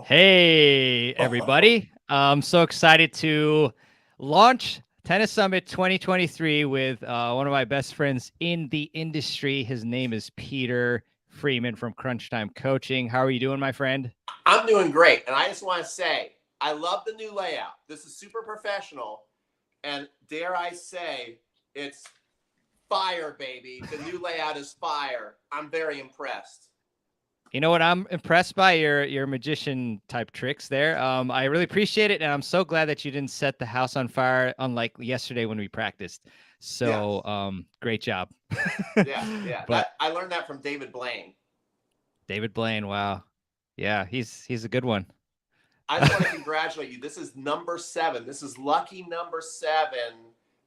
Hey, everybody. I'm so excited to launch Tennis Summit 2023 with one of my best friends in the industry. His name is Peter Freeman from Crunch Time Coaching. How are you doing, my friend? I'm doing great. And I just want to say, I love the new layout. This is super professional. And dare I say, it's fire, baby. The new layout is fire. I'm very impressed. You know what? I'm impressed by your magician type tricks there. I really appreciate it, and I'm so glad that you didn't set the house on fire, unlike yesterday when we practiced. So, Yes. great job. Yeah. But I learned that from David Blaine. David Blaine, wow, yeah, he's a good one. I just want to congratulate you. This is number 7. This is lucky number 7.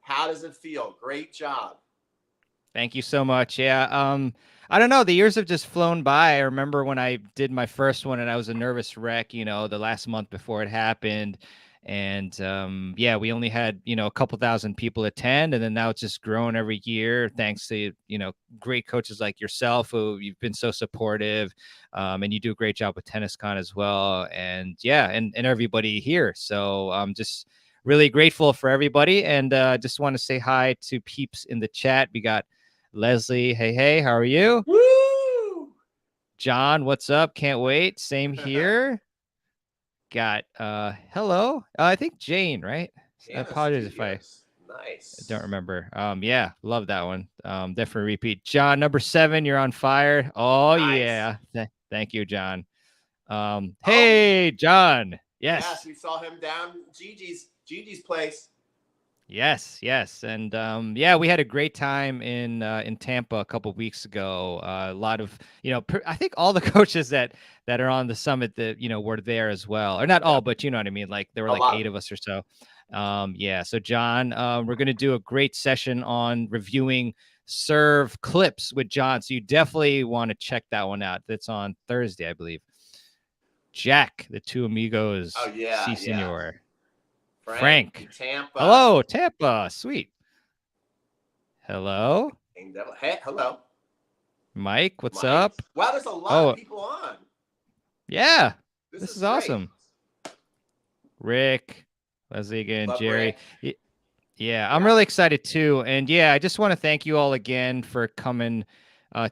How does it feel? Great job. Thank you so much. Yeah. I don't know. The years have just flown by. I remember when I did my first one and I was a nervous wreck, the last month before it happened. And yeah, we only had, a couple thousand people attend. And then now it's just grown every year thanks to, great coaches like yourself who you've been so supportive. And you do a great job with TennisCon as well. And yeah, and everybody here. So just really grateful for everybody. And just want to say hi to peeps in the chat. We got Leslie, hey, how are you? Woo! John, what's up? Can't wait. Same here. Got hello. I think Jane, right? I Hannah apologize if I Studios. Nice. don't remember. Yeah, love that one. Definitely repeat. John, number 7, you're on fire. Oh Nice. yeah. Thank you, John. Hey, John. Yes, Yes. we saw him down Gigi's place. Yes, and yeah, we had a great time in Tampa a couple weeks ago. A lot of I think all the coaches that are on the summit that were there as well, or not all, Yep. but you know what I mean. Like there were A like lot. 8 of us or so. Yeah. So John, we're gonna do a great session on reviewing serve clips with John. So you definitely want to check that one out. That's on Thursday, I believe. Jack, the two amigos, Oh C yeah. Senor. Frank, Frank. Tampa. Hello, Tampa. Sweet. Hello, Hey, hello. Mike. What's Mike. up? Wow, there's a lot of Oh, people on. yeah. This This is is great. awesome. Rick, Leslie again, Love Jerry. Rick. Yeah, I'm Yeah. really excited too. And yeah, I just want to thank you all again for coming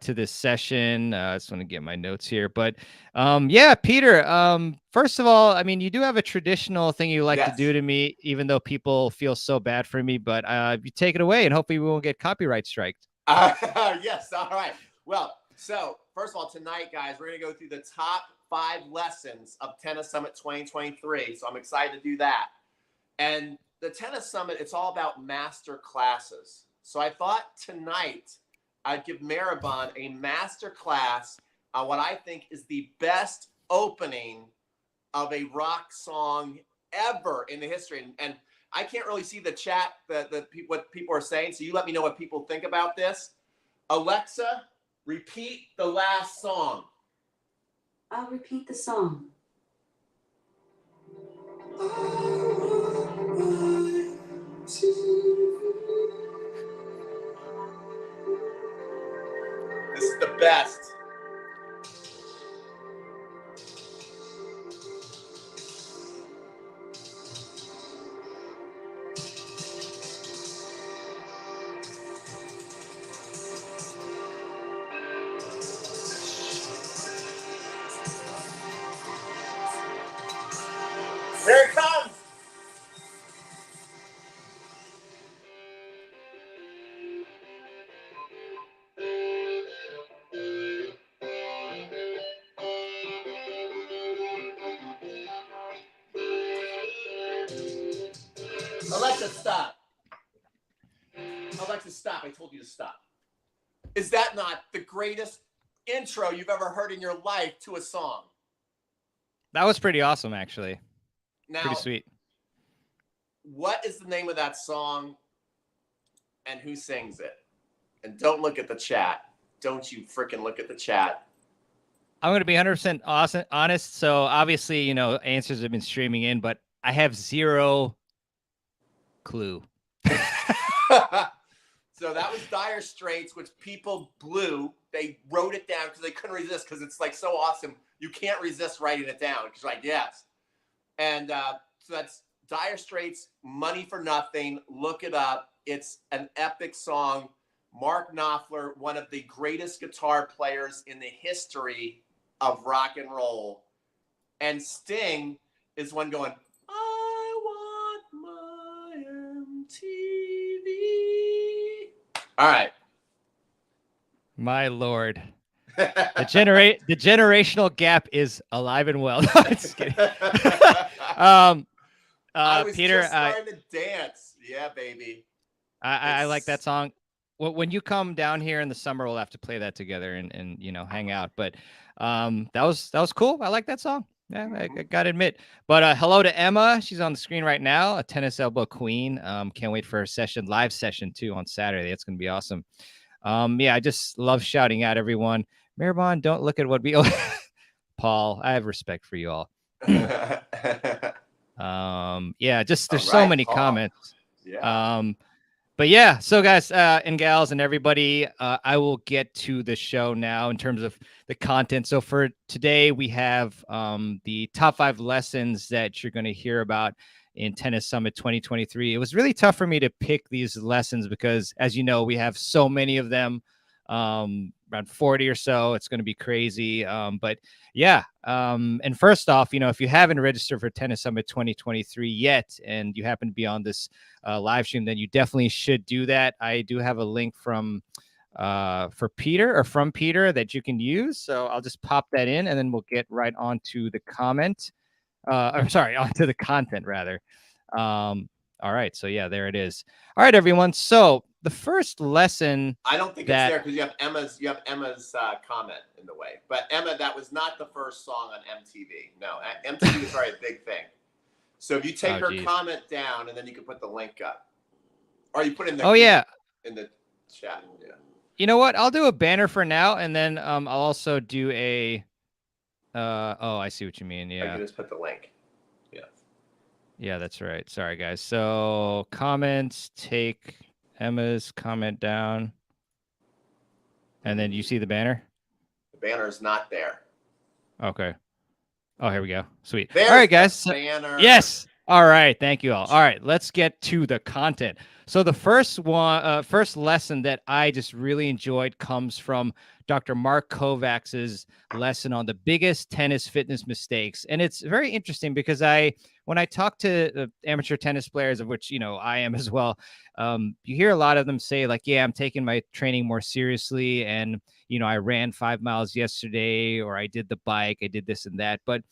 to this session. I just want to get my notes here. But yeah, Peter, first of all, I mean, you do have a traditional thing you like to do Yes. to me, even though people feel so bad for me. But you take it away and hopefully we won't get copyright striked. Yes. All right. Well, so first of all, tonight, guys, we're going to go through the top 5 lessons of Tennis Summit 2023. So I'm excited to do that. And the Tennis Summit, it's all about master classes. So I thought tonight I'd give Mehrban a master class on what I think is the best opening of a rock song ever in the history. And I can't really see the chat, what people are saying. So you let me know what people think about this. Alexa, repeat the last song. I'll repeat the song. This is the best. Here it comes. Alexa, stop. Alexa, stop. I told you to stop. Is that not the greatest intro you've ever heard in your life to a song? That was pretty awesome, actually. Now, Pretty sweet. what is the name of that song and who sings it? And don't look at the chat. Don't you freaking look at the chat. I'm going to be 100% honest. So obviously, answers have been streaming in, but I have zero clue. So that was Dire Straits, which people blew. They wrote it down because they couldn't resist because it's like so awesome. you can't resist writing it down because you're like, yes. And so that's Dire Straits, Money for Nothing. Look it up. It's an epic song. Mark Knopfler, one of the greatest guitar players in the history of rock and roll. And Sting is one going, I want my MTV. All right. My Lord. The generational gap is alive and well. No, just kidding. I was Peter, just starting to dance. Yeah, baby. I like that song. Well, when you come down here in the summer, we'll have to play that together and you know, hang out. But that was cool. I like that song. Yeah, I gotta admit. But hello to Emma. She's on the screen right now, a tennis elbow queen. Can't wait for her live session too on Saturday. It's gonna be awesome. Yeah, I just love shouting out everyone. Mehrban, don't look at what we Paul, I have respect for you all. Yeah, just there's so many comments. Yeah. But yeah, so guys and gals and everybody, I will get to the show now in terms of the content. So for today, we have the top 5 lessons that you're going to hear about in Tennis Summit 2023. It was really tough for me to pick these lessons because, as you know, we have so many of them, around 40 or so. It's going to be crazy. But yeah. And first off, you know, if you haven't registered for Tennis Summit 2023 yet, and you happen to be on this live stream, then you definitely should do that. I do have a link from Peter that you can use. So I'll just pop that in and then we'll get right onto the comment. Onto the content rather. All right. So yeah, there it is. All right, everyone. So the first lesson. I don't think it's there because you have Emma's comment in the way. But Emma, that was not the first song on MTV. No, MTV is already a big thing. So if you take her comment down and then you can put the link up, or you put in the in the chat. Yeah. You know what? I'll do a banner for now, and then I'll also do a. Oh, I see what you mean. Yeah. I can just put the link. Yeah. Yeah, that's right. Sorry, guys. So comments, take Emma's comment down, and then you see the banner. The banner is not there. Okay. Oh, here we go. Sweet. There's all right, guys. Banner. Yes. All right. Thank you all. All right. Let's get to the content. So the first lesson that I just really enjoyed comes from Dr. Mark Kovacs's lesson on the biggest tennis fitness mistakes. And it's very interesting because when I talk to amateur tennis players, of which, you know, I am as well, you hear a lot of them say like, yeah, I'm taking my training more seriously. And, you know, I ran 5 miles yesterday, or I did the bike, I did this and that. But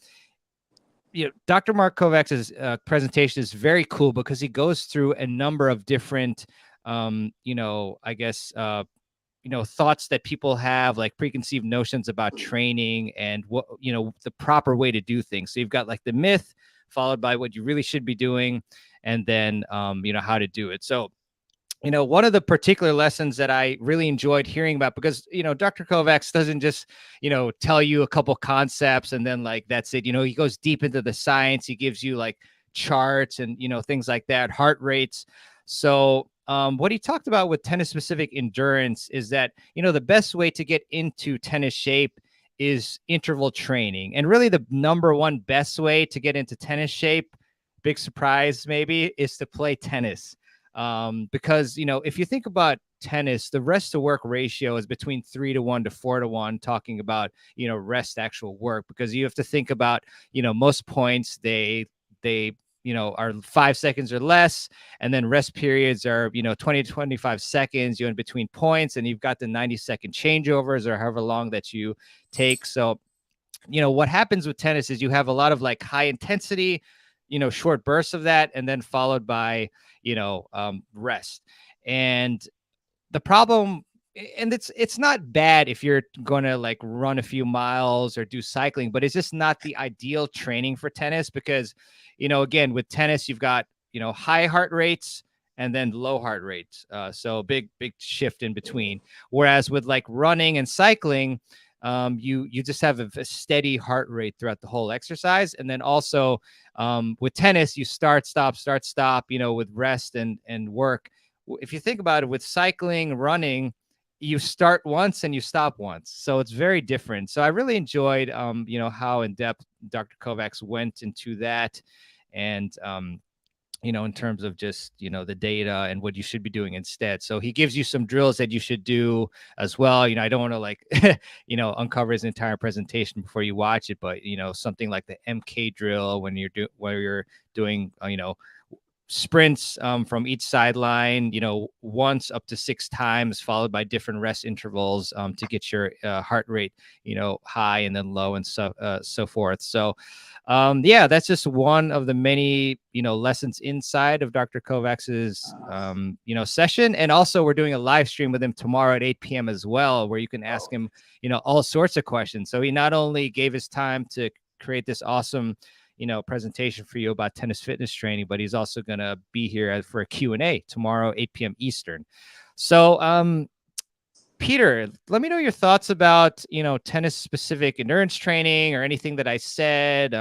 you know, Dr. Mark Kovacs's presentation is very cool because he goes through a number of different, you know, I guess, you know, thoughts that people have, like preconceived notions about training and what, you know, the proper way to do things. So you've got like the myth followed by what you really should be doing, and then, you know, how to do it. So, you know, one of the particular lessons that I really enjoyed hearing about, because, you know, Dr. Kovacs doesn't just, you know, tell you a couple concepts and then like, that's it. You know, he goes deep into the science. He gives you like charts and, you know, things like that, heart rates. So what he talked about with tennis specific endurance is that, you know, the best way to get into tennis shape is interval training. And really the number one best way to get into tennis shape, big surprise maybe, is to play tennis. Because, you know, if you think about tennis, the rest to work ratio is between 3-to-1 to 4-to-1, talking about, you know, rest actual work, because you have to think about, you know, most points, they, you know, are 5 seconds or less. And then rest periods are, you know, 20 to 25 seconds, you're in between points, and you've got the 90-second changeovers or however long that you take. So, you know, what happens with tennis is you have a lot of like high intensity, you know, short bursts of that, and then followed by, you know, rest. And the problem, and it's not bad if you're going to like run a few miles or do cycling, but it's just not the ideal training for tennis because, you know, again, with tennis, you've got, you know, high heart rates and then low heart rates. So big shift in between. Whereas with like running and cycling, you just have a steady heart rate throughout the whole exercise. And then also with tennis, you start, stop, you know, with rest and work. If you think about it, with cycling, running, you start once and you stop once. So it's very different. So I really enjoyed, how in depth Dr. Kovacs went into that. And, in terms of just, the data and what you should be doing instead. So he gives you some drills that you should do as well. I don't want to like, uncover his entire presentation before you watch it, but, something like the MK drill when where you're doing, sprints from each sideline, once up to 6 times, followed by different rest intervals to get your heart rate, high and then low and so forth. So, that's just one of the many, lessons inside of Dr. Kovacs's, session. And also we're doing a live stream with him tomorrow at 8 p.m. as well, where you can ask him, all sorts of questions. So he not only gave his time to create this awesome presentation for you about tennis fitness training, but he's also going to be here for a Q&A tomorrow, 8 p.m. Eastern. So, Peter, let me know your thoughts about, tennis specific endurance training or anything that I said.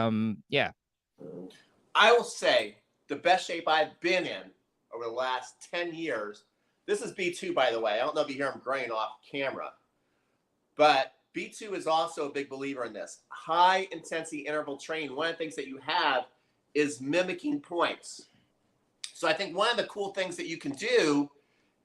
Yeah. I will say the best shape I've been in over the last 10 years. This is B2, by the way. I don't know if you hear him graying off camera, but B2 is also a big believer in this. High intensity interval training. One of the things that you have is mimicking points. So I think one of the cool things that you can do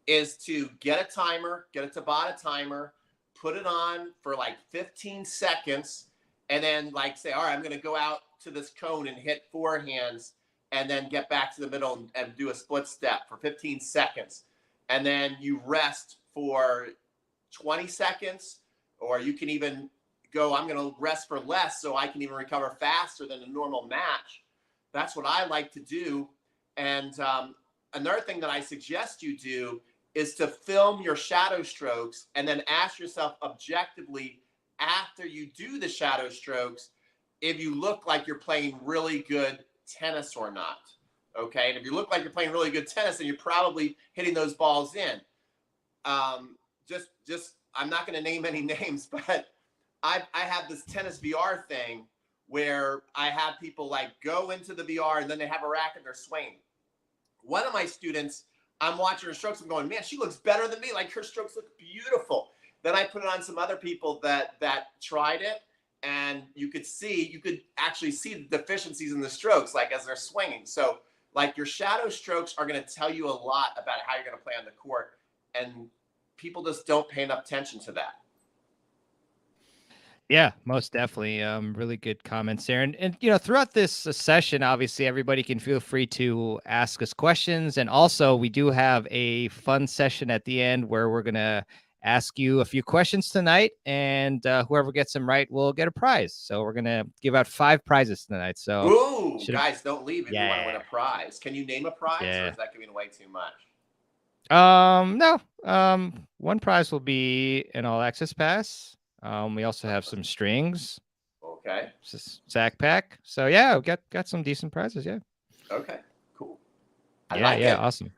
is to get a timer, get a Tabata timer, put it on for like 15 seconds, and then like say, all right, I'm going to go out to this cone and hit forehands, and then get back to the middle and do a split step for 15 seconds. And then you rest for 20 seconds. Or you can even go, I'm going to rest for less so I can even recover faster than a normal match. That's what I like to do. And another thing that I suggest you do is to film your shadow strokes and then ask yourself objectively after you do the shadow strokes if you look like you're playing really good tennis or not. Okay. And if you look like you're playing really good tennis, then you're probably hitting those balls in. Just I'm not going to name any names, but I have this tennis VR thing where I have people like go into the VR and then they have a racket, they're swinging. One of my students, I'm watching her strokes, I'm going, man, she looks better than me. Like her strokes look beautiful. Then I put it on some other people that tried it, and you could actually see the deficiencies in the strokes, like as they're swinging. So like your shadow strokes are going to tell you a lot about how you're going to play on the court, and people just don't pay enough attention to that. Yeah, most definitely. Really good comments there. And throughout this session, obviously everybody can feel free to ask us questions. And also we do have a fun session at the end where we're gonna ask you a few questions tonight, and whoever gets them right will get a prize. So we're gonna give out 5 prizes tonight. So ooh, guys, don't leave if you want to win a prize. Can you name a prize, or is that giving away too much? No. One prize will be an all access pass. We also have some strings. Okay. Sack pack. So yeah, we got some decent prizes. Yeah. Okay. Cool. Awesome.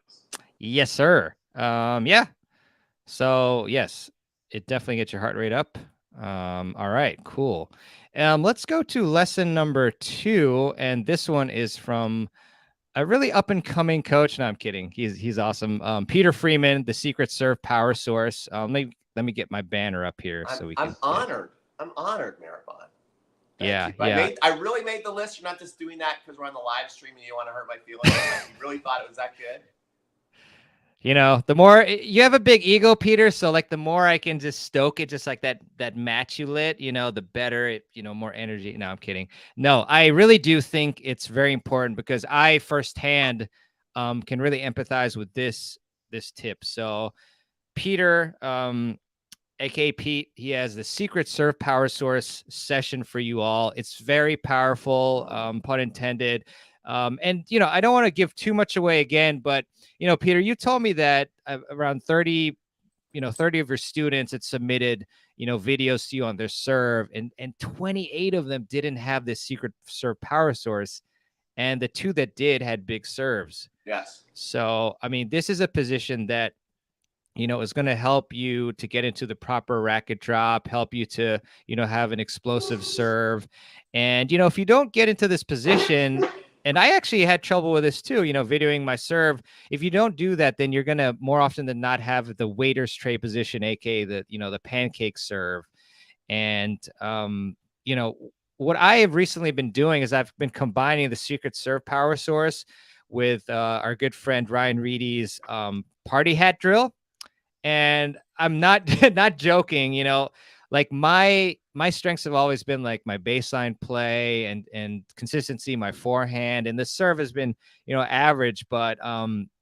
Yes, sir. Yeah. So yes, it definitely gets your heart rate up. All right, cool. Let's go to lesson number 2, and this one is from a really up and coming coach. No, I'm kidding. He's awesome. Peter Freeman, the Secret Serve Power Source. Let me get my banner up here so we can. I'm honored. I'm honored, Mehrban. Yeah. I really made the list. You're not just doing that because we're on the live stream and you want to hurt my feelings. Like, you really thought it was that good? The more you have a big ego, Peter. So like the more I can just stoke it, just like that match you lit, the better it, more energy. No, I'm kidding. No, I really do think it's very important because I firsthand can really empathize with this tip. So Peter, aka Pete, he has the Secret Serve Power Source session for you all. It's very powerful, pun intended. And I don't want to give too much away again, but Peter, you told me that around 30 of your students had submitted videos to you on their serve, and 28 of them didn't have this Secret Serve Power Source, and the 2 that did had big serves. Yes. So I mean, this is a position that is going to help you to get into the proper racket drop, help you to, have an explosive serve. And, if you don't get into this position, And I actually had trouble with this too, you know, videoing my serve. If you don't do that, then you're gonna more often than not have the waiter's tray position, aka the, you know, the pancake serve. And you know, what I have recently been doing is I've been combining the secret serve power source with our good friend Ryan Reedy's party hat drill. And I'm not not joking, you know, like my strengths have always been like my baseline play and consistency, my forehand, and the serve has been, you know, average. But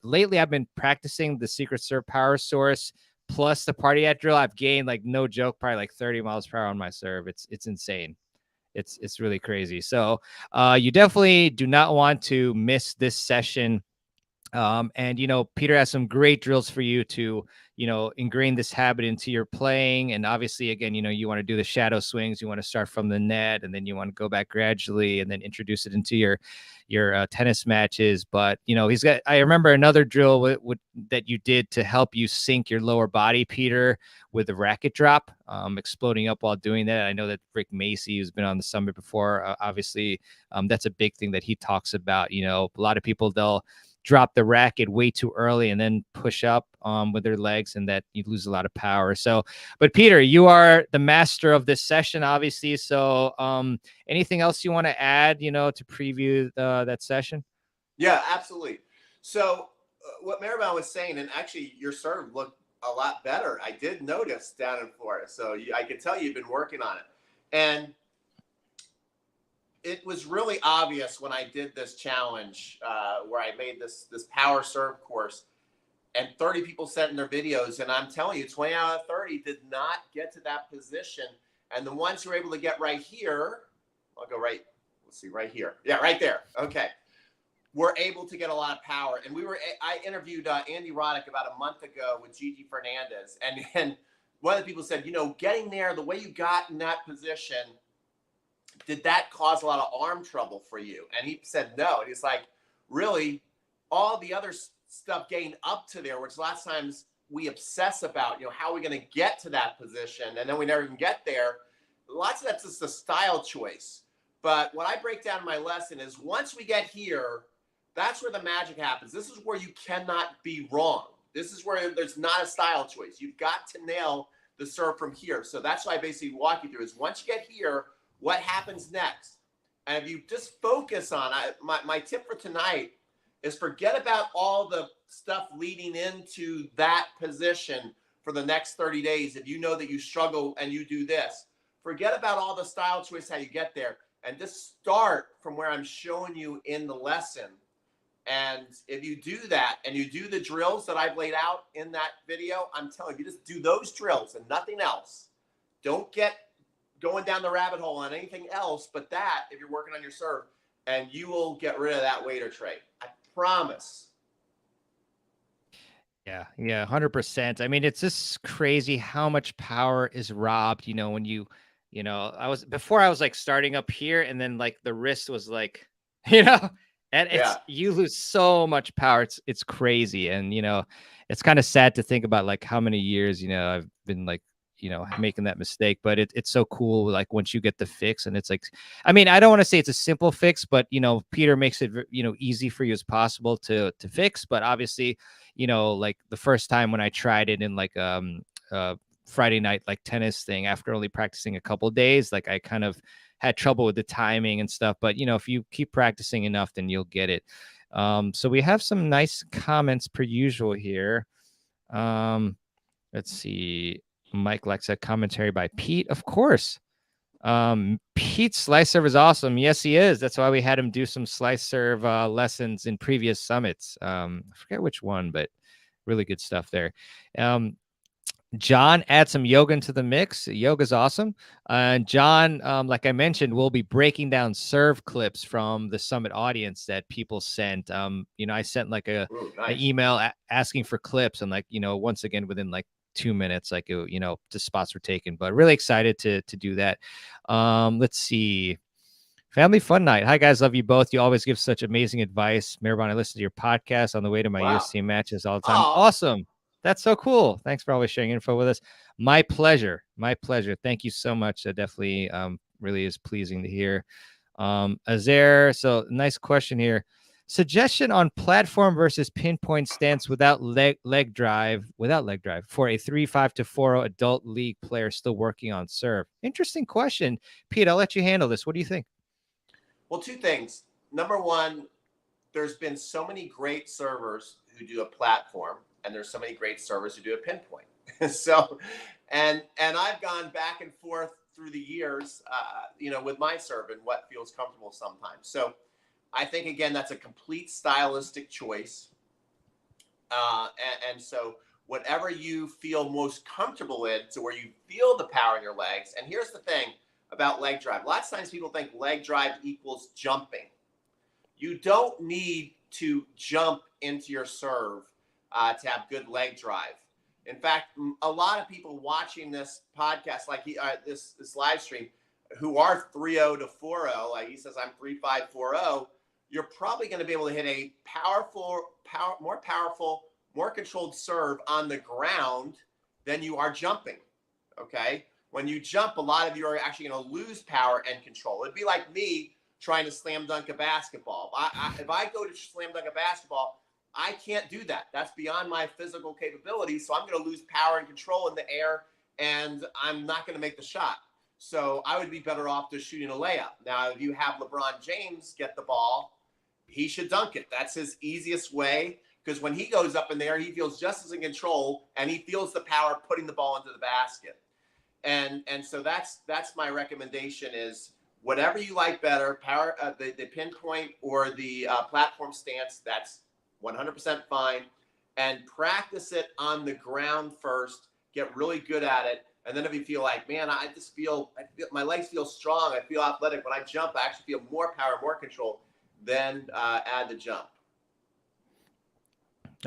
lately I've been practicing the secret serve power source plus the party at drill. I've gained, like, no joke, probably like 30 miles per hour on my serve. It's insane. It's really crazy. So you definitely do not want to miss this session. And, you know, Peter has some great drills for you to, you know, ingrain this habit into your playing. And obviously, again, you know, you want to do the shadow swings. You want to start from the net, and then you want to go back gradually, and then introduce it into your tennis matches. But, you know, he's got. I remember another drill that you did to help you sink your lower body, Peter, with the racket drop, exploding up while doing that. I know that Rick Macy, who's been on the summit before, obviously, that's a big thing that he talks about. You know, a lot of people, they'll drop the racket way too early and then push up with their legs, and that you lose a lot of power. So, but Peter, you are the master of this session, obviously. So anything else you want to add, you know, to preview that session? Yeah, absolutely. So what Mehrban was saying, and actually your serve looked a lot better. I did notice down in Florida. So I could tell you've been working on it. And it was really obvious when I did this challenge where I made this power serve course, and 30 people sent in their videos, and I'm telling you, 20 out of 30 did not get to that position. And the ones who were able to get right here, I'll go right, let's see, right here. Yeah, right there. Okay. We're able to get a lot of power. And I interviewed Andy Roddick about a month ago with Gigi Fernandez. And one of the people said, you know, getting there, the way you got in that position, did that cause a lot of arm trouble for you? And he said no. And he's like, really, all the other stuff getting up to there, which lots of times we obsess about, you know, how are we going to get to that position? And then we never even get there. Lots of that's just a style choice. But what I break down in my lesson is once we get here, that's where the magic happens. This is where you cannot be wrong. This is where there's not a style choice. You've got to nail the serve from here. So that's why I basically walk you through is once you get here, what happens next? And if you just focus on my tip for tonight is forget about all the stuff leading into that position for the next 30 days. If you know that you struggle and you do this, forget about all the style choice, how you get there, and just start from where I'm showing you in the lesson. And if you do that and you do the drills that I've laid out in that video, I'm telling you, just do those drills and nothing else. Don't get going down the rabbit hole on anything else but that if you're working on your serve, and you will get rid of that waiter tray. I promise. Yeah, 100%. I mean, it's just crazy how much power is robbed, you know, when you know, I was like starting up here, and then like the wrist was like, you know, and you lose so much power. It's crazy. And, you know, it's kind of sad to think about like how many years, you know, I've been like, you know, making that mistake. But it's so cool, like once you get the fix. And it's like, I mean, I don't want to say it's a simple fix, but, you know, Peter makes it, you know, easy for you as possible to fix. But obviously, you know, like the first time when I tried it in like Friday night like tennis thing, after only practicing a couple of days, like I kind of had trouble with the timing and stuff. But, you know, if you keep practicing enough, then you'll get it. So we have some nice comments per usual here. Let's see. Mike likes that commentary by Pete. Of course. Pete's slice serve is awesome. Yes, he is. That's why we had him do some slice serve lessons in previous summits. I forget which one, but really good stuff there. John, add some yoga into the mix. Yoga's awesome. And John, like I mentioned, will be breaking down serve clips from the summit audience that people sent. You know, I sent like an email asking for clips, and like, you know, once again, within like 2 minutes, like, you know, the spots were taken. But really excited to do that. Let's see. Family fun night. Hi guys, love you both. You always give such amazing advice. Mehrban, I listen to your podcast on the way to my UFC matches all the time. Awesome. That's so cool. Thanks for always sharing info with us. My pleasure. My pleasure. Thank you so much. That definitely really is pleasing to hear. Azair, so nice question here. Suggestion on platform versus pinpoint stance without leg drive for a 3-5 to 4-0 adult league player still working on serve. Interesting question. Pete, I'll let you handle this. What do you think? Well, two things. Number one, there's been so many great servers who do a platform, and there's so many great servers who do a pinpoint. So, and I've gone back and forth through the years, with my serve and what feels comfortable sometimes. So, I think again that's a complete stylistic choice, and so whatever you feel most comfortable in, to where you feel the power in your legs. And here's the thing about leg drive: lots of times people think leg drive equals jumping. You don't need to jump into your serve to have good leg drive. In fact, a lot of people watching this podcast, like this live stream, who are 3-0 to 4-0, like he says, I'm 3-5, 4-0, you're probably going to be able to hit a more powerful, more controlled serve on the ground than you are jumping. Okay? When you jump, a lot of you are actually going to lose power and control. It'd be like me trying to slam dunk a basketball. If I go to slam dunk a basketball, I can't do that. That's beyond my physical capabilities. So I'm going to lose power and control in the air, and I'm not going to make the shot. So I would be better off just shooting a layup. Now, if you have LeBron James get the ball, he should dunk it. That's his easiest way, because when he goes up in there, he feels just as in control, and he feels the power putting the ball into the basket. And so that's my recommendation is, whatever you like better, power, the pinpoint or the platform stance, that's 100% fine. And practice it on the ground first. Get really good at it. And then if you feel like, man, I feel my legs feel strong, I feel athletic. When I jump, I actually feel more power, more control. Then add the jump.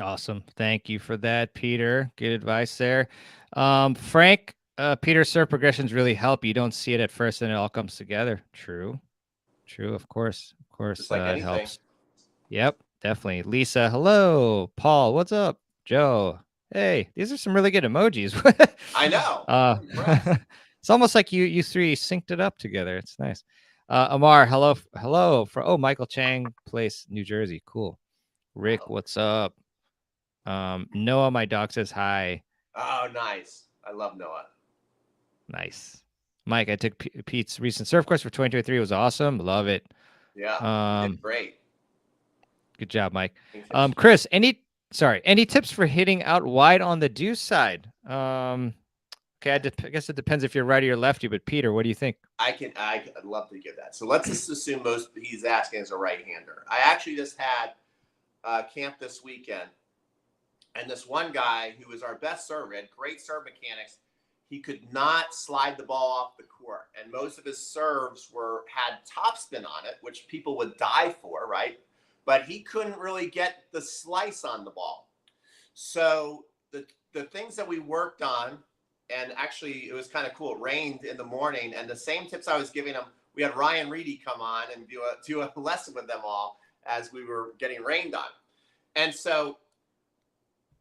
Awesome. Thank you for that, Peter. Good advice there. Frank, Peter's serve progressions really help. You don't see it at first, and it all comes together. True. Of course. Just like It anything. helps. Yep, definitely. Lisa, hello. Paul, what's up? Joe, hey, these are some really good emojis. I know. I'm impressed. It's almost like you three synced it up together. It's nice. Amar, hello. Michael Chang Place, New Jersey. Cool. Rick, what's up? Noah, my dog, says hi. Oh, nice. I love Noah. Nice. Mike, I took Pete's recent surf course for 2023. It was awesome. Love it. Yeah, you did great. Good job, Mike. Chris, any tips for hitting out wide on the deuce side? Okay, I guess it depends if you're righty or lefty, but Peter, what do you think? I'd love to give that. So let's just assume he's asking is a right-hander. I actually just had camp this weekend, and this one guy who was our best server, had great serve mechanics. He could not slide the ball off the court, and most of his serves had topspin on it, which people would die for, right? But he couldn't really get the slice on the ball. So the things that we worked on, and actually it was kind of cool. It rained in the morning, and the same tips I was giving him, we had Ryan Reedy come on and do a lesson with them all as we were getting rained on. And so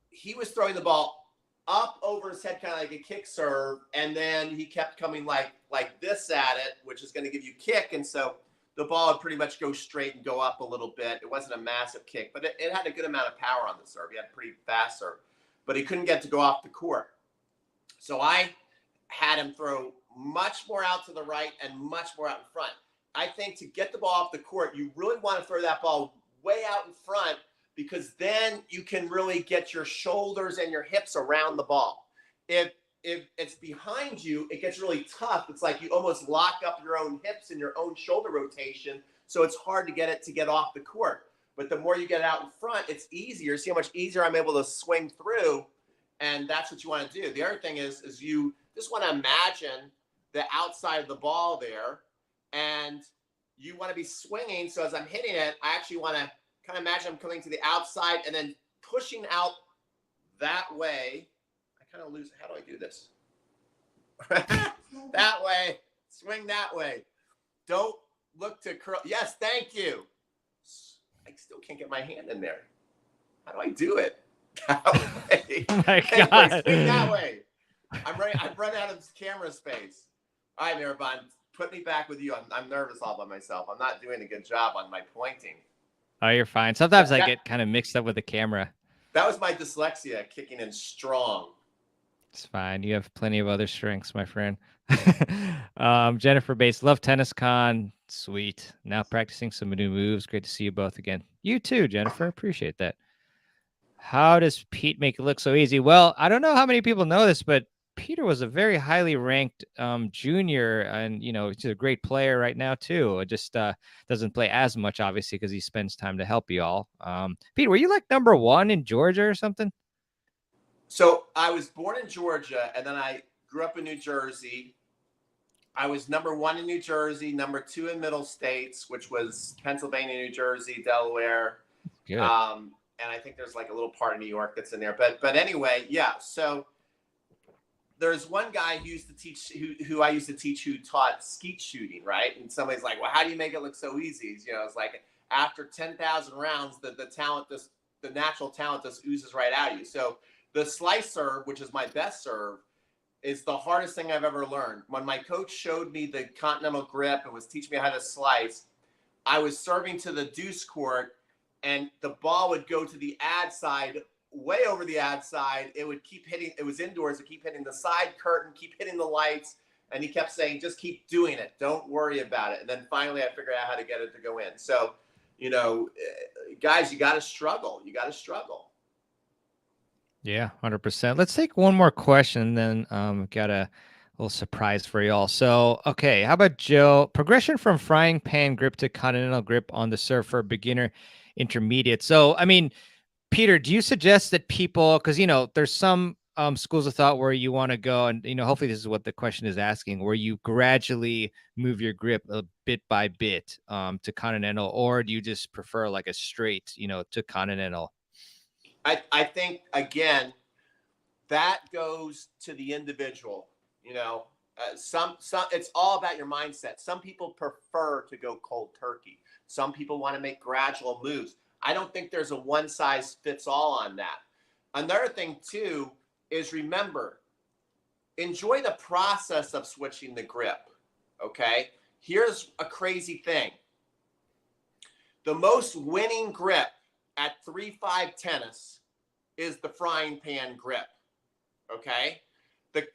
he was throwing the ball up over his head, kind of like a kick serve, and then he kept coming like this at it, which is going to give you kick. And so the ball would pretty much go straight and go up a little bit. It wasn't a massive kick, but it had a good amount of power on the serve. He had pretty fast serve, but he couldn't get to go off the court. So I had him throw much more out to the right and much more out in front. I think to get the ball off the court, you really want to throw that ball way out in front, because then you can really get your shoulders and your hips around the ball. If it's behind you, it gets really tough. It's like you almost lock up your own hips and your own shoulder rotation, so it's hard to get it to get off the court. But the more you get it out in front, it's easier. See how much easier I'm able to swing through, and that's what you want to do. The other thing is you just want to imagine the outside of the ball there, and you want to be swinging. So as I'm hitting it, I actually want to kind of imagine I'm coming to the outside and then pushing out that way. I kind of lose. How do I do this? That way. Swing that way. Don't look to curl. Yes, thank you. I still can't get my hand in there. How do I do it? That way. Oh my God. Swing that way. I'm running out of camera space. All right, Mehrban. put me back with you. I'm nervous all by myself. I'm not doing a good job on my pointing. Oh, you're fine. Sometimes I get kind of mixed up with the camera. That was my dyslexia kicking in strong. It's fine. You have plenty of other strengths, my friend. Jennifer Bates, love tennis con. Sweet. Now practicing some new moves. Great to see you both again. You too, Jennifer. Appreciate that. How does Pete make it look so easy? Well, I don't know how many people know this, but Peter was a very highly ranked junior, and he's a great player right now too. It just doesn't play as much, obviously, because he spends time to help you all. Pete, were you like number 1 in Georgia or something? So I was born in Georgia, and then I grew up in New Jersey. I was number 1 in New Jersey, number 2 in Middle States, which was Pennsylvania, New Jersey, Delaware. Good. And I think there's like a little part of New York that's in there. But anyway, yeah. So there's one guy who used to teach, who I used to teach, who taught skeet shooting, right? And somebody's like, well, how do you make it look so easy? It's like after 10,000 rounds, the natural talent just oozes right out of you. So the slice serve, which is my best serve, is the hardest thing I've ever learned. When my coach showed me the continental grip and was teaching me how to slice, I was serving to the deuce court, and the ball would go to the ad side, way over the ad side. It would keep hitting. It was indoors. It keep hitting the side curtain, keep hitting the lights. And he kept saying, just keep doing it. Don't worry about it. And then finally I figured out how to get it to go in. So, guys, you got to struggle. You got to struggle. Yeah, 100%. Let's take one more question, then got a little surprise for y'all. So, okay, how about Joe? Progression from frying pan grip to continental grip on the serve for beginner intermediate. So, I mean, Peter, do you suggest that people, because, there's some schools of thought where you want to go, and, hopefully this is what the question is asking, where you gradually move your grip a bit by bit to continental, or do you just prefer like a straight, to continental? I think, again, that goes to the individual. Some it's all about your mindset. Some people prefer to go cold turkey. Some people want to make gradual moves. I don't think there's a one size fits all on that. Another thing too is, remember, enjoy the process of switching the grip. Okay, here's a crazy thing. The most winning grip at 3-5 tennis is the frying pan grip. Okay, the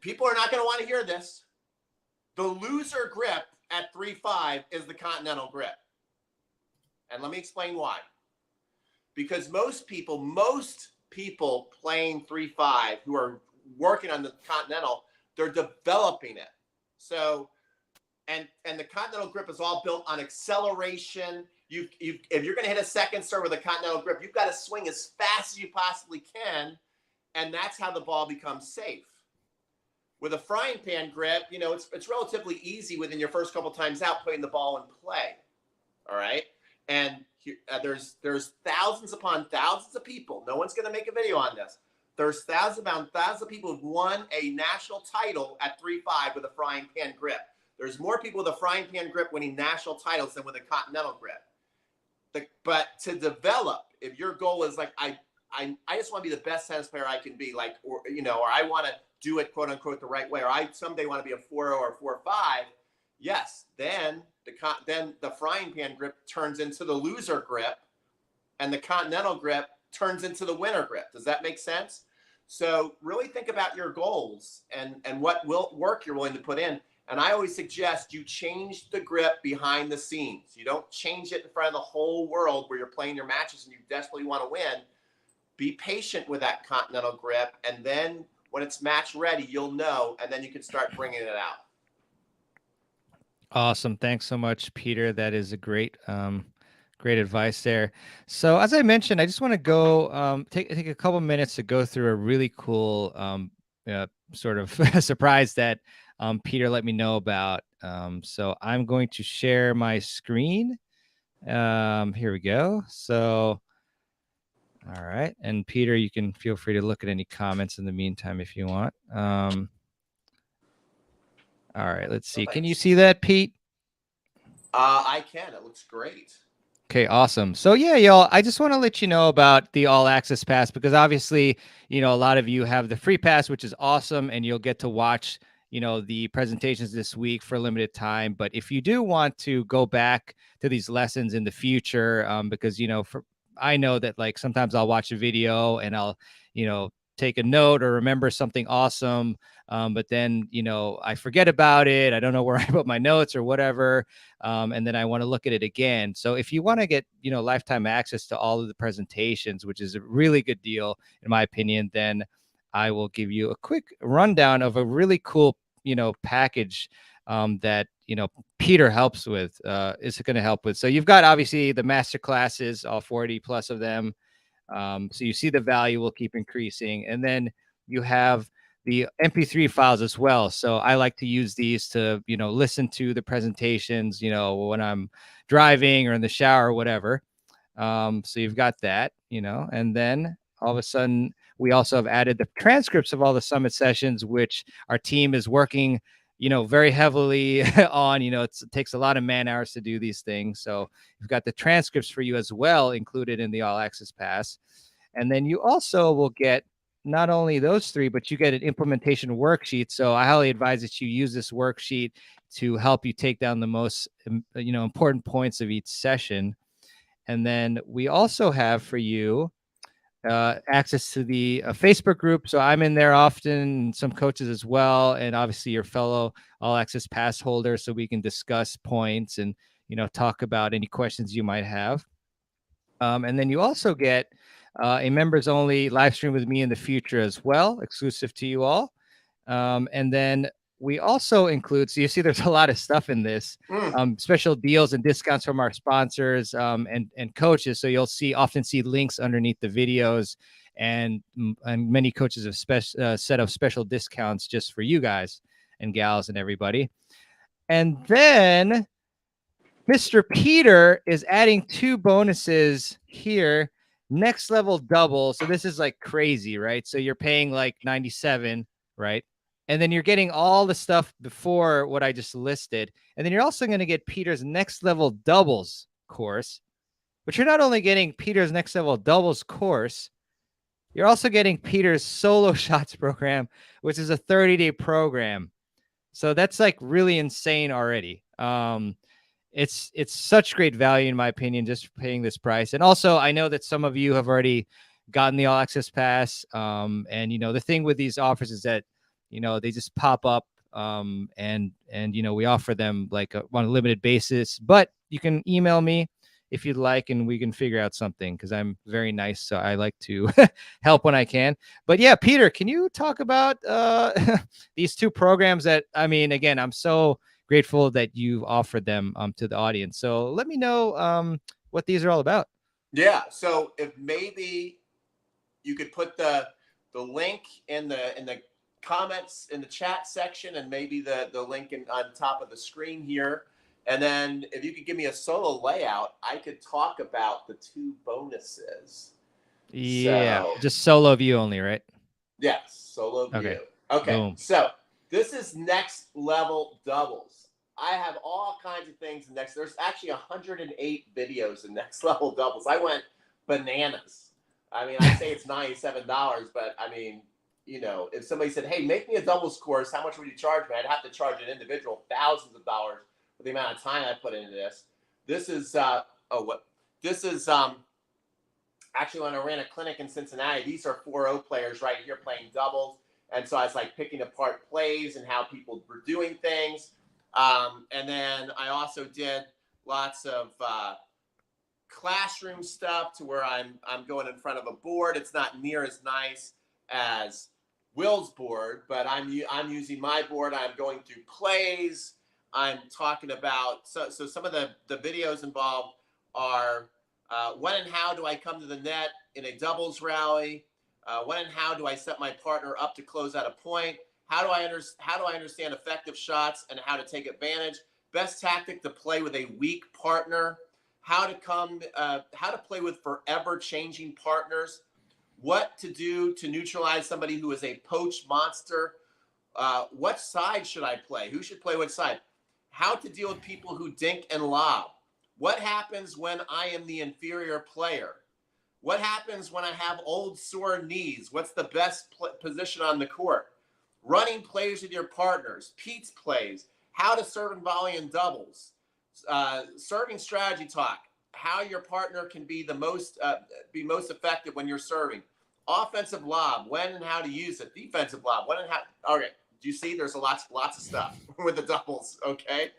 people are not going to want to hear this. The loser grip at 3-5 is the continental grip. And let me explain why. Because most people playing 3-5 who are working on the continental, they're developing it. So, and the continental grip is all built on acceleration. If you're going to hit a second serve with a continental grip, you've got to swing as fast as you possibly can, and that's how the ball becomes safe. With a frying pan grip, it's relatively easy within your first couple times out putting the ball in play. All right, and there's thousands upon thousands of people. No one's going to make a video on this. There's thousands upon thousands of people who've won a national title at 3-5 with a frying pan grip. There's more people with a frying pan grip winning national titles than with a continental grip. But to develop, if your goal is like, I just want to be the best tennis player I can be, like, or I want to do it quote unquote the right way, or I someday want to be a 4-0 or 4-5. Yes, then the frying pan grip turns into the loser grip, and the continental grip turns into the winner grip. Does that make sense? So really think about your goals and what work you're willing to put in. And I always suggest you change the grip behind the scenes. You don't change it in front of the whole world where you're playing your matches and you desperately want to win. Be patient with that continental grip, and then when it's match ready, you'll know, and then you can start bringing it out. Awesome. Thanks so much, Peter. That is a great advice there. So as I mentioned, I just want to go take a couple minutes to go through a really cool sort of surprise that Peter let me know about. So I'm going to share my screen. Here we go. So, all right. And Peter, you can feel free to look at any comments in the meantime if you want. All right, let's see. Can you see that, Pete? I can. It looks great. Okay, awesome. So yeah, y'all, I just want to let you know about the All Access Pass, because obviously, a lot of you have the free pass, which is awesome, and you'll get to watch, the presentations this week for a limited time. But if you do want to go back to these lessons in the future, because, I know that like sometimes I'll watch a video and I'll, take a note or remember something awesome. But then, I forget about it. I don't know where I put my notes or whatever. And then I want to look at it again. So if you want to get, lifetime access to all of the presentations, which is a really good deal, in my opinion, then I will give you a quick rundown of a really cool, package that, Peter helps with, is going to help with. So you've got obviously the master classes, all 40 plus of them. So you see the value will keep increasing. And then you have the MP3 files as well. So I like to use these to, listen to the presentations, when I'm driving or in the shower or whatever. So you've got that, and then all of a sudden we also have added the transcripts of all the summit sessions, which our team is working, very heavily on. It takes a lot of man hours to do these things. So we've got the transcripts for you as well included in the All Access Pass. And then you also will get not only those three, but you get an implementation worksheet. So I highly advise that you use this worksheet to help you take down the most, important points of each session. And then we also have for you access to the Facebook group. So I'm in there often, some coaches as well, and obviously your fellow All Access Pass holders, so we can discuss points and, talk about any questions you might have. And then you also get a members only live stream with me in the future as well, exclusive to you all. And then we also include, so you see there's a lot of stuff in this, special deals and discounts from our sponsors and coaches. So you'll often see links underneath the videos, and many coaches have set up special discounts just for you guys and gals and everybody. And then Mr. Peter is adding 2 bonuses here. Next level double. So this is like crazy, right? So you're paying like 97, right? And then you're getting all the stuff before what I just listed. And then you're also going to get Peter's next level doubles course, but you're not only getting Peter's next level doubles course, you're also getting Peter's solo shots program, which is a 30-day program. So that's like really insane already. It's such great value, in my opinion, just for paying this price. And also, I know that some of you have already gotten the All Access Pass. And, the thing with these offers is that, they just pop up and we offer them like on a limited basis. But you can email me if you'd like, and we can figure out something, because I'm very nice. So I like to help when I can. But yeah, Peter, can you talk about these 2 programs that, again, I'm so grateful that you've offered them to the audience. So let me know what these are all about. Yeah. So if maybe you could put the link in the comments in the chat section, and maybe the link on top of the screen here. And then if you could give me a solo layout, I could talk about the 2 bonuses. Yeah. So, just solo view only, right? Yes. Solo view. Okay. Boom. So this is next level doubles. I have all kinds of things in next. There's actually 108 videos in next level doubles. I went bananas. I say it's $97, but if somebody said, "Hey, make me a doubles course, how much would you charge me?" I'd have to charge an individual thousands of dollars for the amount of time I put into this. This is actually when I ran a clinic in Cincinnati. These are 4-0 players right here playing doubles, and so I was like picking apart plays and how people were doing things. And then I also did lots of classroom stuff to where I'm going in front of a board. It's not near as nice as Will's board, but I'm using my board. I'm going through plays. I'm talking about so some of the videos involved are when and how do I come to the net in a doubles rally? When and how do I set my partner up to close out a point? How do I understand effective shots and how to take advantage? Best tactic to play with a weak partner. How to play with forever changing partners. What to do to neutralize somebody who is a poached monster. What side should I play? Who should play which side? How to deal with people who dink and lob. What happens when I am the inferior player? What happens when I have old sore knees? What's the best position on the court? running plays with your partners, Pete's plays, how to serve and volley in doubles, serving strategy talk, how your partner can be the most effective when you're serving, offensive lob, when and how to use it, defensive lob, when and how. Okay, do you see? There's lots of stuff with the doubles. Okay,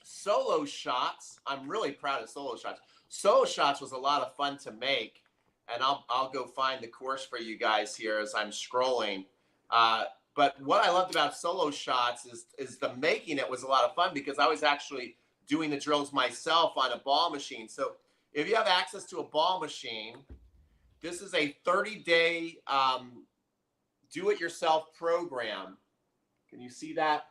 solo shots. I'm really proud of solo shots. Solo shots was a lot of fun to make, and I'll go find the course for you guys here as I'm scrolling. But what I loved about solo shots is the making it was a lot of fun because I was actually doing the drills myself on a ball machine. So if you have access to a ball machine, this is a 30-day do-it-yourself program. Can you see that?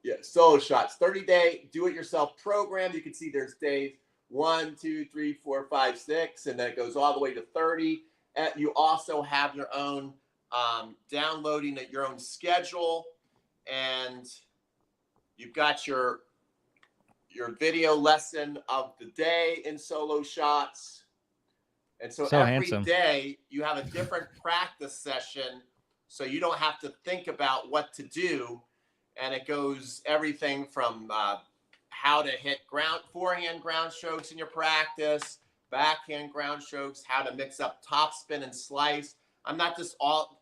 Yeah, solo shots, 30-day do-it-yourself program. You can see there's days 1, 2, 3, 4, 5, 6, and then it goes all the way to 30. You also have your own downloading at your own schedule, and you've got your video lesson of the day in solo shots. And so every handsome. day you have a different practice session, so you don't have to think about what to do. And it goes everything from how to hit forehand ground strokes in your practice, backhand ground strokes, how to mix up topspin and slice. I'm not just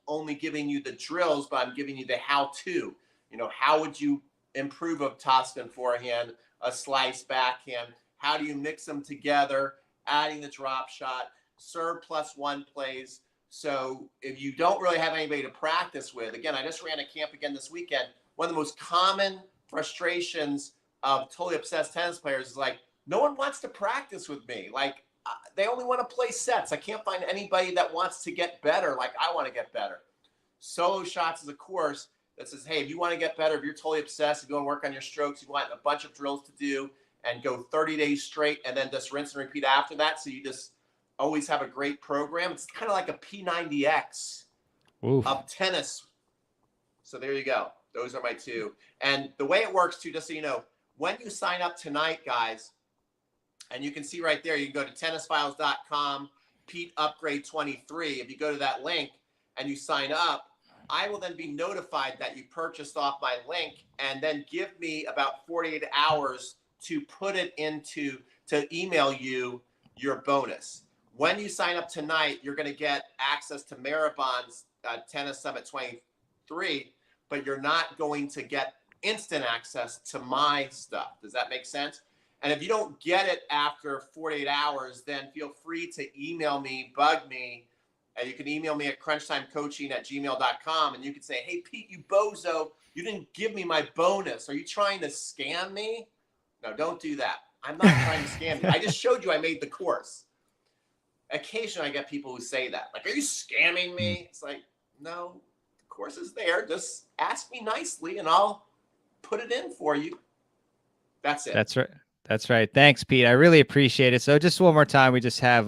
only giving you the drills, but I'm giving you the how-to. You know, how would you improve a topspin forehand, a slice backhand? How do you mix them together? Adding the drop shot, serve +1 plays. So if you don't really have anybody to practice with, again, I just ran a camp again this weekend. One of the most common frustrations of totally obsessed tennis players is like, no one wants to practice with me. Like, they only want to play sets. I can't find anybody that wants to get better like I want to get better. Solo shots is a course that says, hey, if you want to get better, if you're totally obsessed, if you want to work on your strokes, you want a bunch of drills to do and go 30 days straight and then just rinse and repeat after that. So you just always have a great program. It's kind of like a P90X of tennis. So there you go. Those are my two. And the way it works too, just so you know, when you sign up tonight, guys, and you can see right there, you can go to tennisfiles.com, Pete Upgrade 23. If you go to that link and you sign up, I will then be notified that you purchased off my link and then give me about 48 hours to put it to email you your bonus. When you sign up tonight, you're going to get access to Mehrban's Tennis Summit 23, but you're not going to get instant access to my stuff. Does that make sense? And if you don't get it after 48 hours, then feel free to email me, bug me. And you can email me at crunchtimecoaching@gmail.com. And you can say, hey, Pete, you bozo, you didn't give me my bonus. Are you trying to scam me? No, don't do that. I'm not trying to scam you. I just showed you I made the course. Occasionally I get people who say that. Like, are you scamming me? It's like, no, the course is there. Just ask me nicely and I'll put it in for you. That's it. That's right. That's right. Thanks, Pete. I really appreciate it. So just one more time, we just have,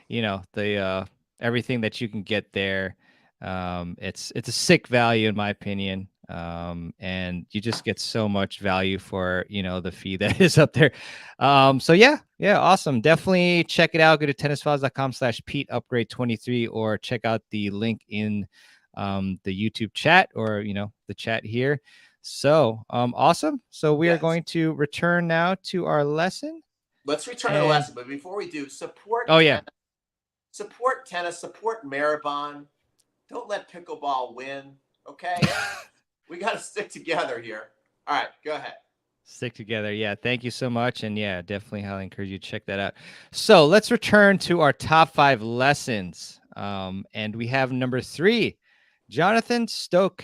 you know, the everything that you can get there. It's a sick value in my opinion. And you just get so much value for, you know, the fee that is up there. So yeah, awesome. Definitely check it out. Go to tennisfiles.com/Pete Upgrade 23 or check out the link in the YouTube chat or, you know, the chat here. So awesome. So we are going to return now to our lesson. Let's return to the lesson, but before we do, support support tennis, support Mehrban. Don't let pickleball win, okay? We got to stick together here. All right, go ahead. Stick together. Yeah, thank you so much. And yeah, definitely highly encourage you to check that out. So let's return to our top 5 lessons. And we have number 3, Jonathan Stoke.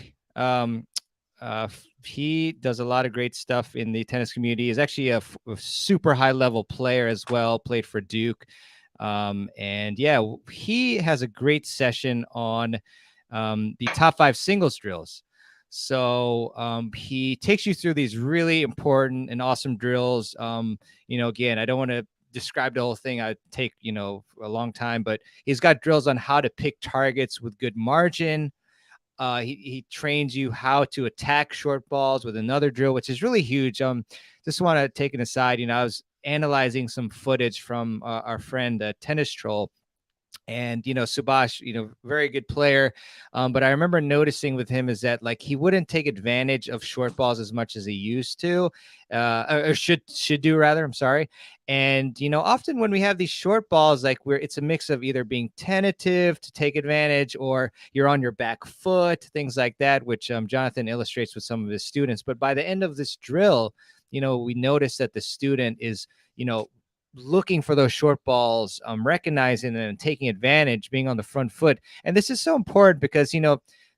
He does a lot of great stuff in the tennis community. He's actually a super high level player as well, played for Duke. And yeah, he has a great session on the top 5 singles drills. So he takes you through these really important and awesome drills. You know, again, I don't want to describe the whole thing. I'd take, you know, a long time, but he's got drills on how to pick targets with good margin. He trains you how to attack short balls with another drill, which is really huge. Just want to take an aside. You know, I was analyzing some footage from our friend Tennis Troll, And, Subhash, very good player. But I remember noticing with him is that like he wouldn't take advantage of short balls as much as he used to, or should do rather. I'm sorry. And, often when we have these short balls, like it's a mix of either being tentative to take advantage or you're on your back foot, things like that, which Jonathan illustrates with some of his students. But by the end of this drill, we notice that the student is, looking for those short balls, recognizing them and taking advantage, being on the front foot. And this is so important because,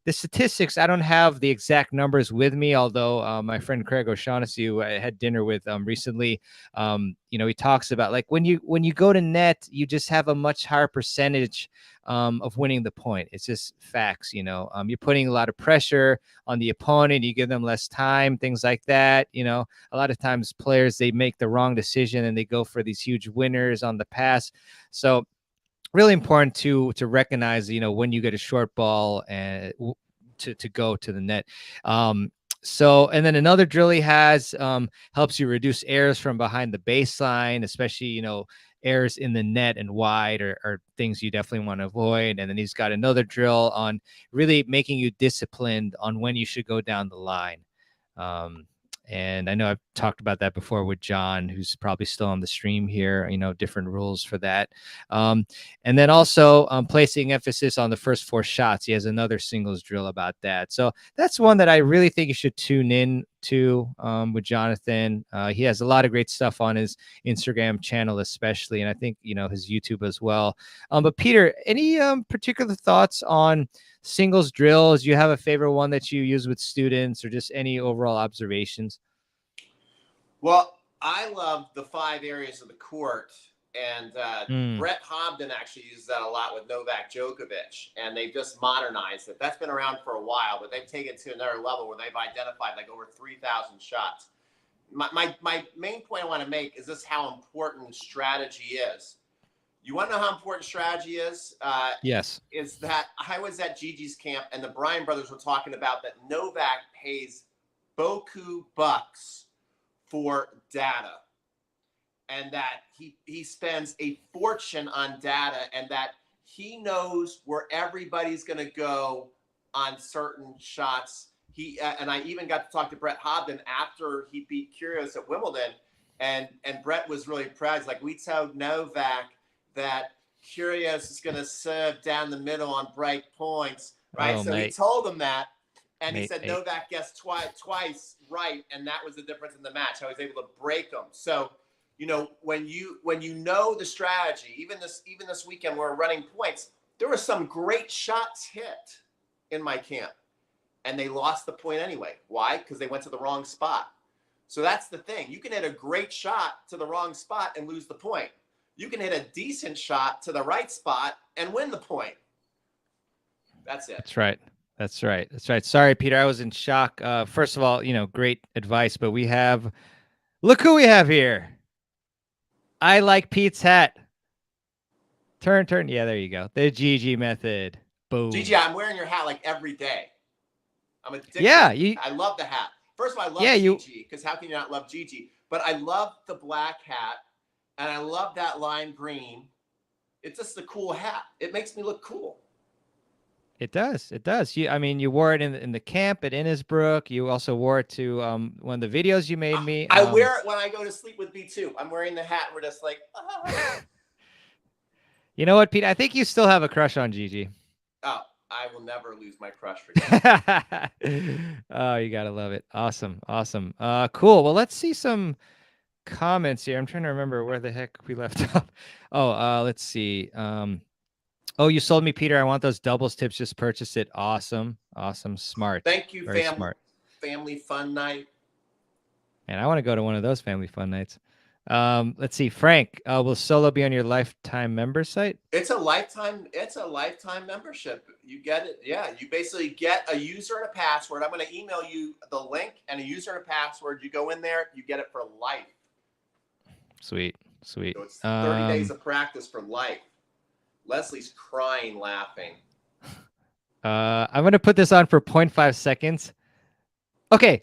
the statistics, I don't have the exact numbers with me, although my friend Craig O'Shaughnessy, who I had dinner with recently, he talks about like when you go to net, you just have a much higher percentage of winning the point. It's just facts, you're putting a lot of pressure on the opponent. You give them less time, things like that. A lot of times players, they make the wrong decision and they go for these huge winners on the pass. So really important to recognize, when you get a short ball and to go to the net. So, and then another drill he has helps you reduce errors from behind the baseline, especially, errors in the net and wide are things you definitely want to avoid. And then he's got another drill on really making you disciplined on when you should go down the line. And I know I've talked about that before with John, who's probably still on the stream here, different rules for that. And then also placing emphasis on the first 4 shots. He has another singles drill about that. So that's one that I really think you should tune in to with Jonathan. He has a lot of great stuff on his Instagram channel, especially, and I think, his YouTube as well. But Peter, any particular thoughts on singles drills? You have a favorite one that you use with students, or just any overall observations? Well, I love the 5 areas of the court, and Brett Hobden actually uses that a lot with Novak Djokovic, and they've just modernized it. That's been around for a while, but they've taken it to another level where they've identified like over 3,000 shots. My main point I want to make is this: how important strategy is. You want to know how important strategy is? Yes. Is that I was at Gigi's camp, and the Bryan brothers were talking about that Novak pays beaucoup bucks for data, and that he spends a fortune on data, and that he knows where everybody's going to go on certain shots. And I even got to talk to Brett Hobden after he beat Kyrgios at Wimbledon, and Brett was really proud. He's like, we told Novak that Kyrgios is going to serve down the middle on break points, right? Oh, so mate. he told him that, and he Mate, said mate. Novak guessed twice right, and that was the difference in the match. I was able to break them. So, when you know the strategy, even this weekend we're running points, there were some great shots hit in my camp, and they lost the point anyway. Why? Because they went to the wrong spot. So that's the thing. You can hit a great shot to the wrong spot and lose the point. You can hit a decent shot to the right spot and win the point. That's it. That's right. That's right. That's right. Sorry, Peter, I was in shock. First of all, great advice, but look who we have here. I like Pete's hat. Turn. Yeah, there you go. The GG method. Boom. Gigi, I'm wearing your hat like every day. I'm addicted. Yeah, I love the hat. First of all, I love Gigi, because how can you not love Gigi? But I love the black hat, and I love that lime green. It's just a cool hat. It makes me look cool. It does. It does. You wore it in the camp at Innisbrook. You also wore it to one of the videos you made me. I wear it when I go to sleep with B2. I'm wearing the hat, and we're just like, You know what, Pete? I think you still have a crush on Gigi. Oh, I will never lose my crush for you. Oh, you gotta love it. Awesome. Cool. Well, let's see some comments here. I'm trying to remember where the heck we left off. Oh, let's see. Oh, you sold me, Peter. I want those doubles tips. Just purchase it. Awesome. Smart. Thank you, Very smart. Family fun night. And I want to go to one of those family fun nights. Let's see. Frank, will Solo be on your lifetime member site? It's a lifetime membership. You get it. Yeah. You basically get a user and a password. I'm going to email you the link and a user and a password. You go in there, you get it for life. Sweet. So it's 30 days of practice for life. Leslie's crying, laughing. I'm going to put this on for 0.5 seconds. Okay.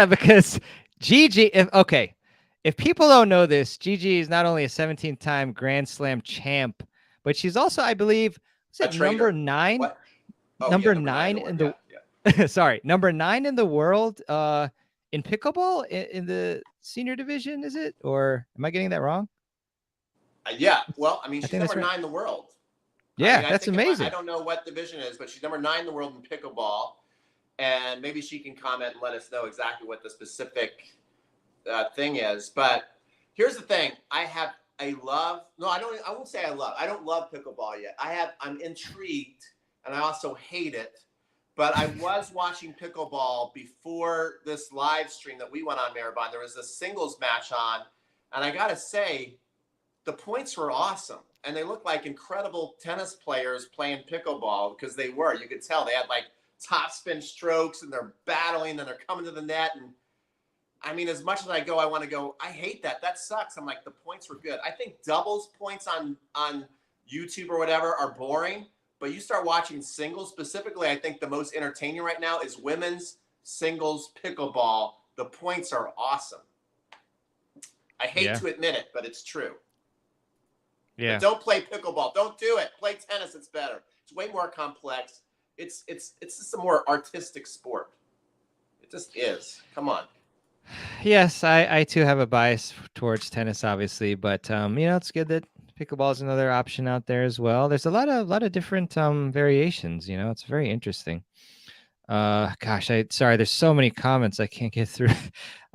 Because Gigi, if people don't know this, Gigi is not only a 17-time Grand Slam champ, but she's also, I believe, is A it number trader. 9? What? Oh, yeah, Number number 9 in 9 the in world. the Yeah. sorry, number 9 in the world in pickleball in the senior division, is it? Or am I getting that wrong? Yeah. Well, I mean, I she's think that's number right. 9 in the world. I Yeah, mean, I that's think I amazing. don't know what division it is, but she's number 9 in the world in pickleball. And maybe she can comment and let us know exactly what the specific thing is. But here's the thing: I won't say I love. I don't love pickleball yet. I'm intrigued, and I also hate it. But I was watching pickleball before this live stream that we went on, Mehrban. There was a singles match on, and I gotta say, the points were awesome. And they looked like incredible tennis players playing pickleball, because they were. You could tell they had like top spin strokes, and they're battling, and they're coming to the net. And I mean, as much as I want to go, I hate that. That sucks. I'm like, the points were good. I think doubles points on YouTube or whatever are boring, but you start watching singles specifically. I think the most entertaining right now is women's singles pickleball. The points are awesome. I hate to admit it, but it's true. Yeah. But don't play pickleball. Don't do it. Play tennis. It's better. It's way more complex. It's just a more artistic sport. It just is. Come on. Yes, I too have a bias towards tennis, obviously, but it's good that pickleball is another option out there as well. There's a lot of different variations. It's very interesting. Gosh, sorry, there's so many comments I can't get through.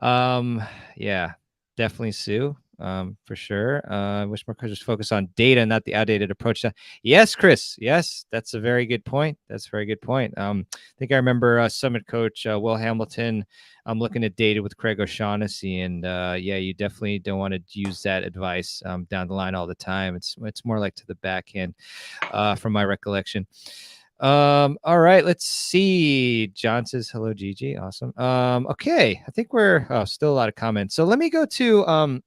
Yeah, definitely Sue. For sure. I wish more coaches focus on data, not the outdated approach. Yes, Chris. Yes, that's a very good point. That's a very good point. I think I remember Summit coach Will Hamilton. I'm looking at data with Craig O'Shaughnessy, and yeah, you definitely don't want to use that advice down the line all the time. It's more like to the backhand, from my recollection. All right, let's see. John says hello, Gigi. Awesome. Okay, I think we're still a lot of comments. So let me go to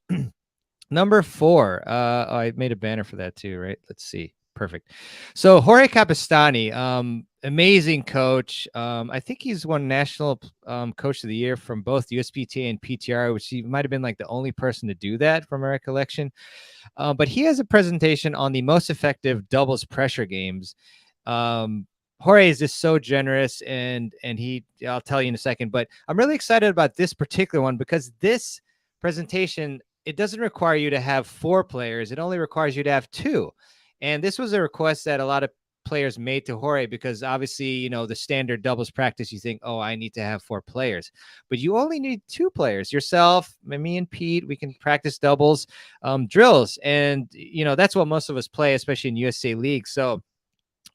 number 4. I made a banner for that too, right? Let's see. Perfect. So Jorge Capistani, amazing coach. I think he's won National Coach of the Year from both USPTA and PTR, which he might have been like the only person to do that from my recollection. But he has a presentation on the most effective doubles pressure games. Jorge is just so generous, and I'll tell you in a second, but I'm really excited about this particular one because this presentation, it doesn't require you to have 4 players. It only requires you to have 2. And this was a request that a lot of players made to Jorge because obviously, the standard doubles practice, you think, oh, I need to have 4 players, but you only need 2 players, yourself, me and Pete. We can practice doubles drills. And, that's what most of us play, especially in USA League. So,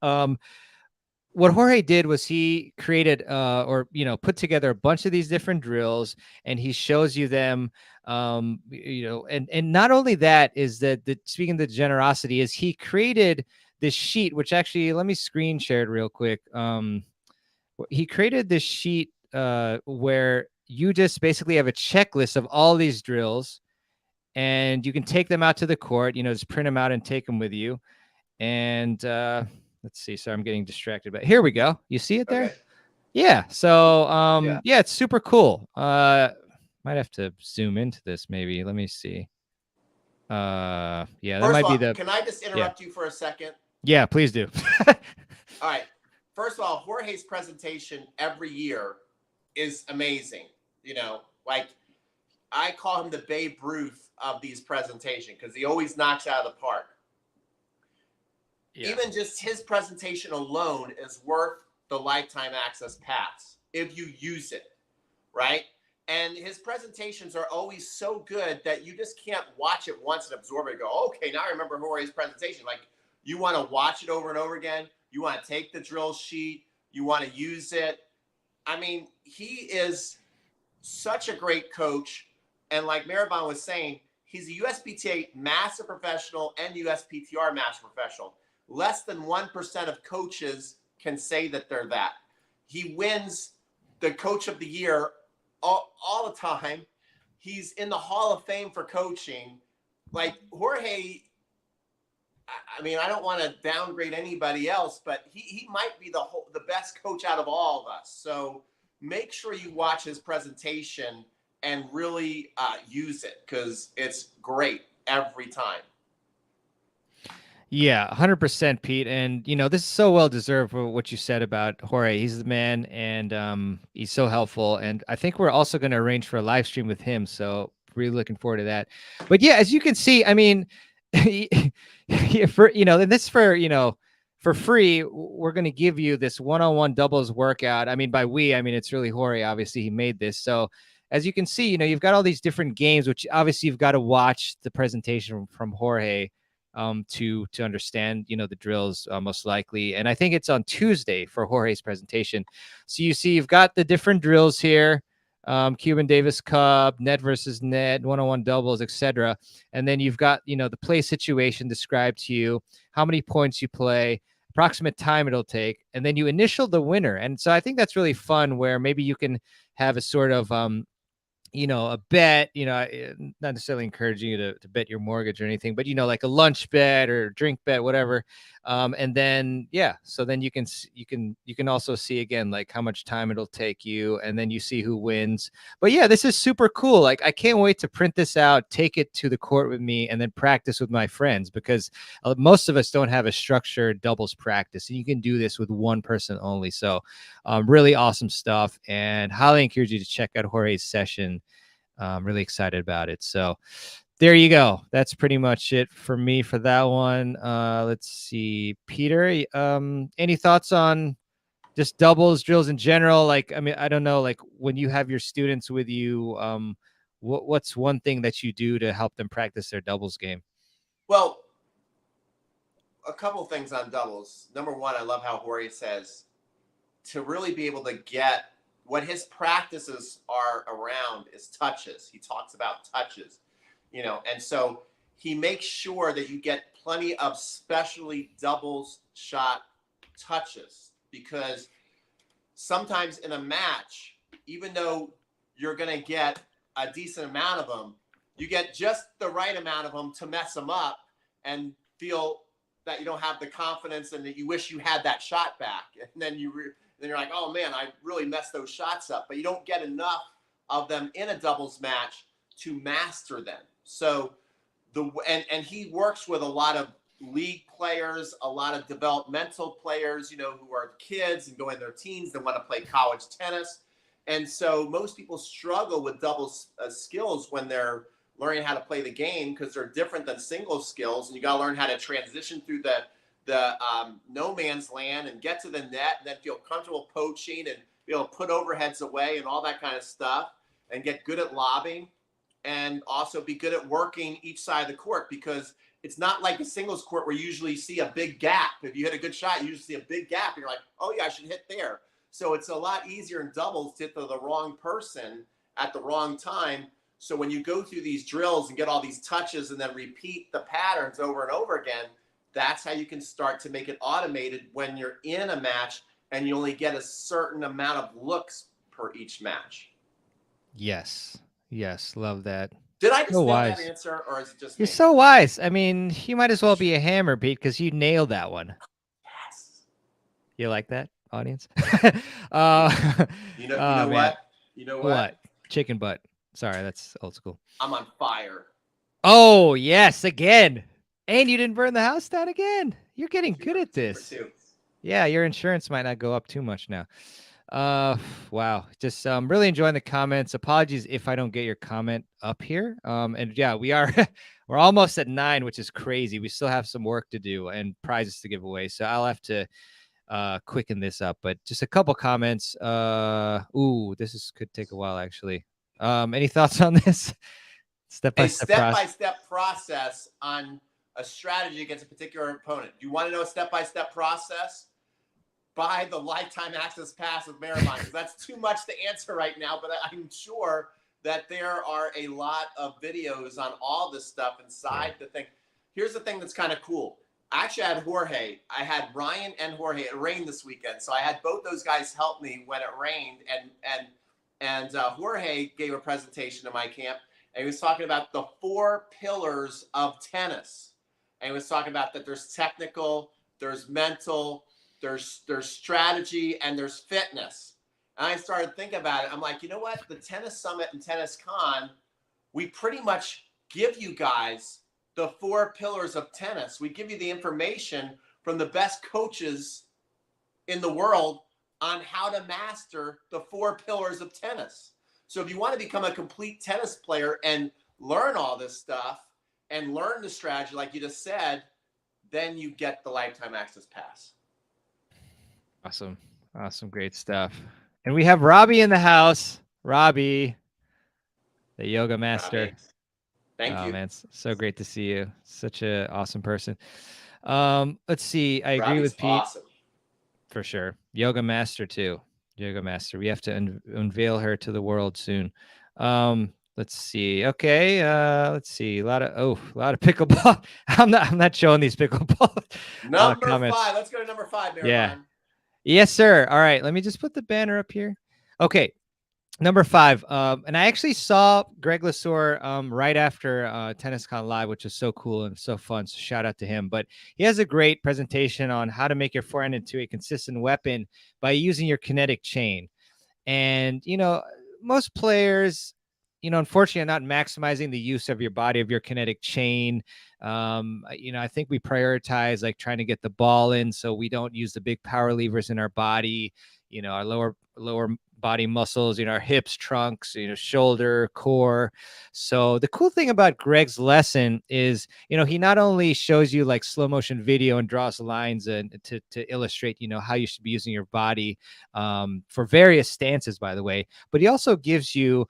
what Jorge did was he created put together a bunch of these different drills, and he shows you them. And not only that is that speaking of the generosity is he created this sheet, which actually, let me screen share it real quick. He created this sheet where you just basically have a checklist of all these drills, and you can take them out to the court, just print them out and take them with you. And let's see. So I'm getting distracted, but here we go. You see it there? Okay. Yeah. So yeah, it's super cool. Might have to zoom into this maybe. Let me see. Yeah, that First might of all, be the. Can I just interrupt you for a second? Yeah, please do. All right. First of all, Jorge's presentation every year is amazing. Like I call him the Babe Ruth of these presentations because he always knocks out of the park. Yeah. Even just his presentation alone is worth the lifetime access pass if you use it, right? And his presentations are always so good that you just can't watch it once and absorb it and go, okay, now I remember Jorge's presentation. Like you want to watch it over and over again. You want to take the drill sheet. You want to use it. I mean, he is such a great coach. And like Mehrban was saying, he's a USPTA Master Professional and USPTR Master Professional. Less than 1% of coaches can say that they're that. He wins the Coach of the Year all the time. He's in the Hall of Fame for coaching. Like Jorge, I mean, I don't want to downgrade anybody else, but he might be the best coach out of all of us. So make sure you watch his presentation and really use it because it's great every time. Yeah, 100%, Pete. And you know, this is so well deserved for what you said about Jorge. He's the man, and he's so helpful. And I think we're also going to arrange for a live stream with him. So really looking forward to that. But yeah, as you can see, I mean, for and this for for free, we're going to give you this one-on-one doubles workout. I mean, by we, I mean it's really Jorge. Obviously, he made this. So as you can see, you've got all these different games, which obviously you've got to watch the presentation from Jorge to understand the drills most likely. And I think it's on Tuesday for Jorge's presentation. So you see you've got the different drills here, Cuban Davis Cup, net versus net, one-on-one doubles, etc. And then you've got the play situation described to you, how many points you play, approximate time it'll take, and then you initial the winner. And so I think that's really fun, where maybe you can have a sort of a bet, not necessarily encouraging you to bet your mortgage or anything, but, like a lunch bet or drink bet, whatever. And then, so then you can also see again, like how much time it'll take you, and then you see who wins. But yeah, this is super cool. Like, I can't wait to print this out, take it to the court with me, and then practice with my friends, because most of us don't have a structured doubles practice, and you can do this with one person only. So really awesome stuff, and highly encourage you to check out Jorge's session. I'm really excited about it. So there you go. That's pretty much it for me for that one. Let's see, Peter, any thoughts on just doubles drills in general? Like, I mean, I don't know, like when you have your students with you, what's one thing that you do to help them practice their doubles game? Well, a couple of things on doubles. Number one, I love how Jorge says to really be able to get what his practices are around is touches. He talks about touches, and so he makes sure that you get plenty of specialty doubles shot touches, because sometimes in a match, even though you're going to get a decent amount of them, you get just the right amount of them to mess them up and feel that you don't have the confidence and that you wish you had that shot back. And then then you're like, oh man, I really messed those shots up. But you don't get enough of them in a doubles match to master them. So and he works with a lot of league players, a lot of developmental players, who are kids and go in their teens that want to play college tennis. And so most people struggle with doubles skills when they're learning how to play the game, because they're different than singles skills, and you got to learn how to transition through the no man's land and get to the net, and then feel comfortable poaching and be able to put overheads away and all that kind of stuff, and get good at lobbing, and also be good at working each side of the court, because it's not like a singles court where you usually see a big gap. If you hit a good shot, you usually see a big gap, and you're like, oh yeah, I should hit there. So it's a lot easier in doubles to hit the wrong person at the wrong time. So when you go through these drills and get all these touches and then repeat the patterns over and over again, that's how you can start to make it automated when you're in a match and you only get a certain amount of looks per each match. Yes. Love that. Did I just So nail wise. that answer, or is it just You're me? so wise. I mean, you might as well be a hammer, Pete, because you nailed that one. Yes. You like that, audience? You know what? You know what? Chicken butt. Sorry, that's old school. I'm on fire. Oh, yes, again. And you didn't burn the house down again. You're getting good at this. Yeah, your insurance might not go up too much now. Wow. Just really enjoying the comments. Apologies if I don't get your comment up here. And yeah, we're almost at 9, which is crazy. We still have some work to do and prizes to give away. So I'll have to quicken this up, but just a couple comments. This could take a while actually. Any thoughts on this? Step-by-step process on a strategy against a particular opponent. Do you want to know a step-by-step process? Buy the lifetime access pass with Mehrban, because that's too much to answer right now, but I'm sure that there are a lot of videos on all this stuff inside the thing. Here's the thing that's kind of cool. I actually had Jorge. I had Ryan and Jorge. It rained this weekend, so I had both those guys help me when it rained. And Jorge gave a presentation to my camp, and he was talking about the 4 pillars of tennis. And he was talking about that there's technical, there's mental, there's strategy, and there's fitness. And I started thinking about it. I'm like, you know what? The Tennis Summit and Tennis Con, we pretty much give you guys the 4 pillars of tennis. We give you the information from the best coaches in the world on how to master the 4 pillars of tennis. So if you want to become a complete tennis player and learn all this stuff and learn the strategy, like you just said, then you get the lifetime access pass. Awesome. Awesome. Great stuff. And we have Robbie in the house. Robbie, the yoga master. Robbie, thank you. Man, it's so great to see you. Such an awesome person. Let's see. I agree Robbie's with Pete. awesome. For sure. Yoga master too. Yoga master. We have to unveil her to the world soon. Let's see. Okay. Let's see. A lot of pickleball. I'm not showing these pickleball Number comments. 5. Let's go to number 5, Mehrban. Yeah. Yes, sir. All right. Let me just put the banner up here. Okay. Number 5. And I actually saw Greg Lesueur right after TennisCon Live, which was so cool and so fun. So shout out to him. But he has a great presentation on how to make your forehand into a consistent weapon by using your kinetic chain. And, most players, unfortunately, are not maximizing the use of your body, of your kinetic chain. I think we prioritize like trying to get the ball in, so we don't use the big power levers in our body, our lower body muscles, our hips, trunks, shoulder, core. So the cool thing about Greg's lesson is, he not only shows you like slow motion video and draws lines and to illustrate, how you should be using your body for various stances, by the way, but he also gives you,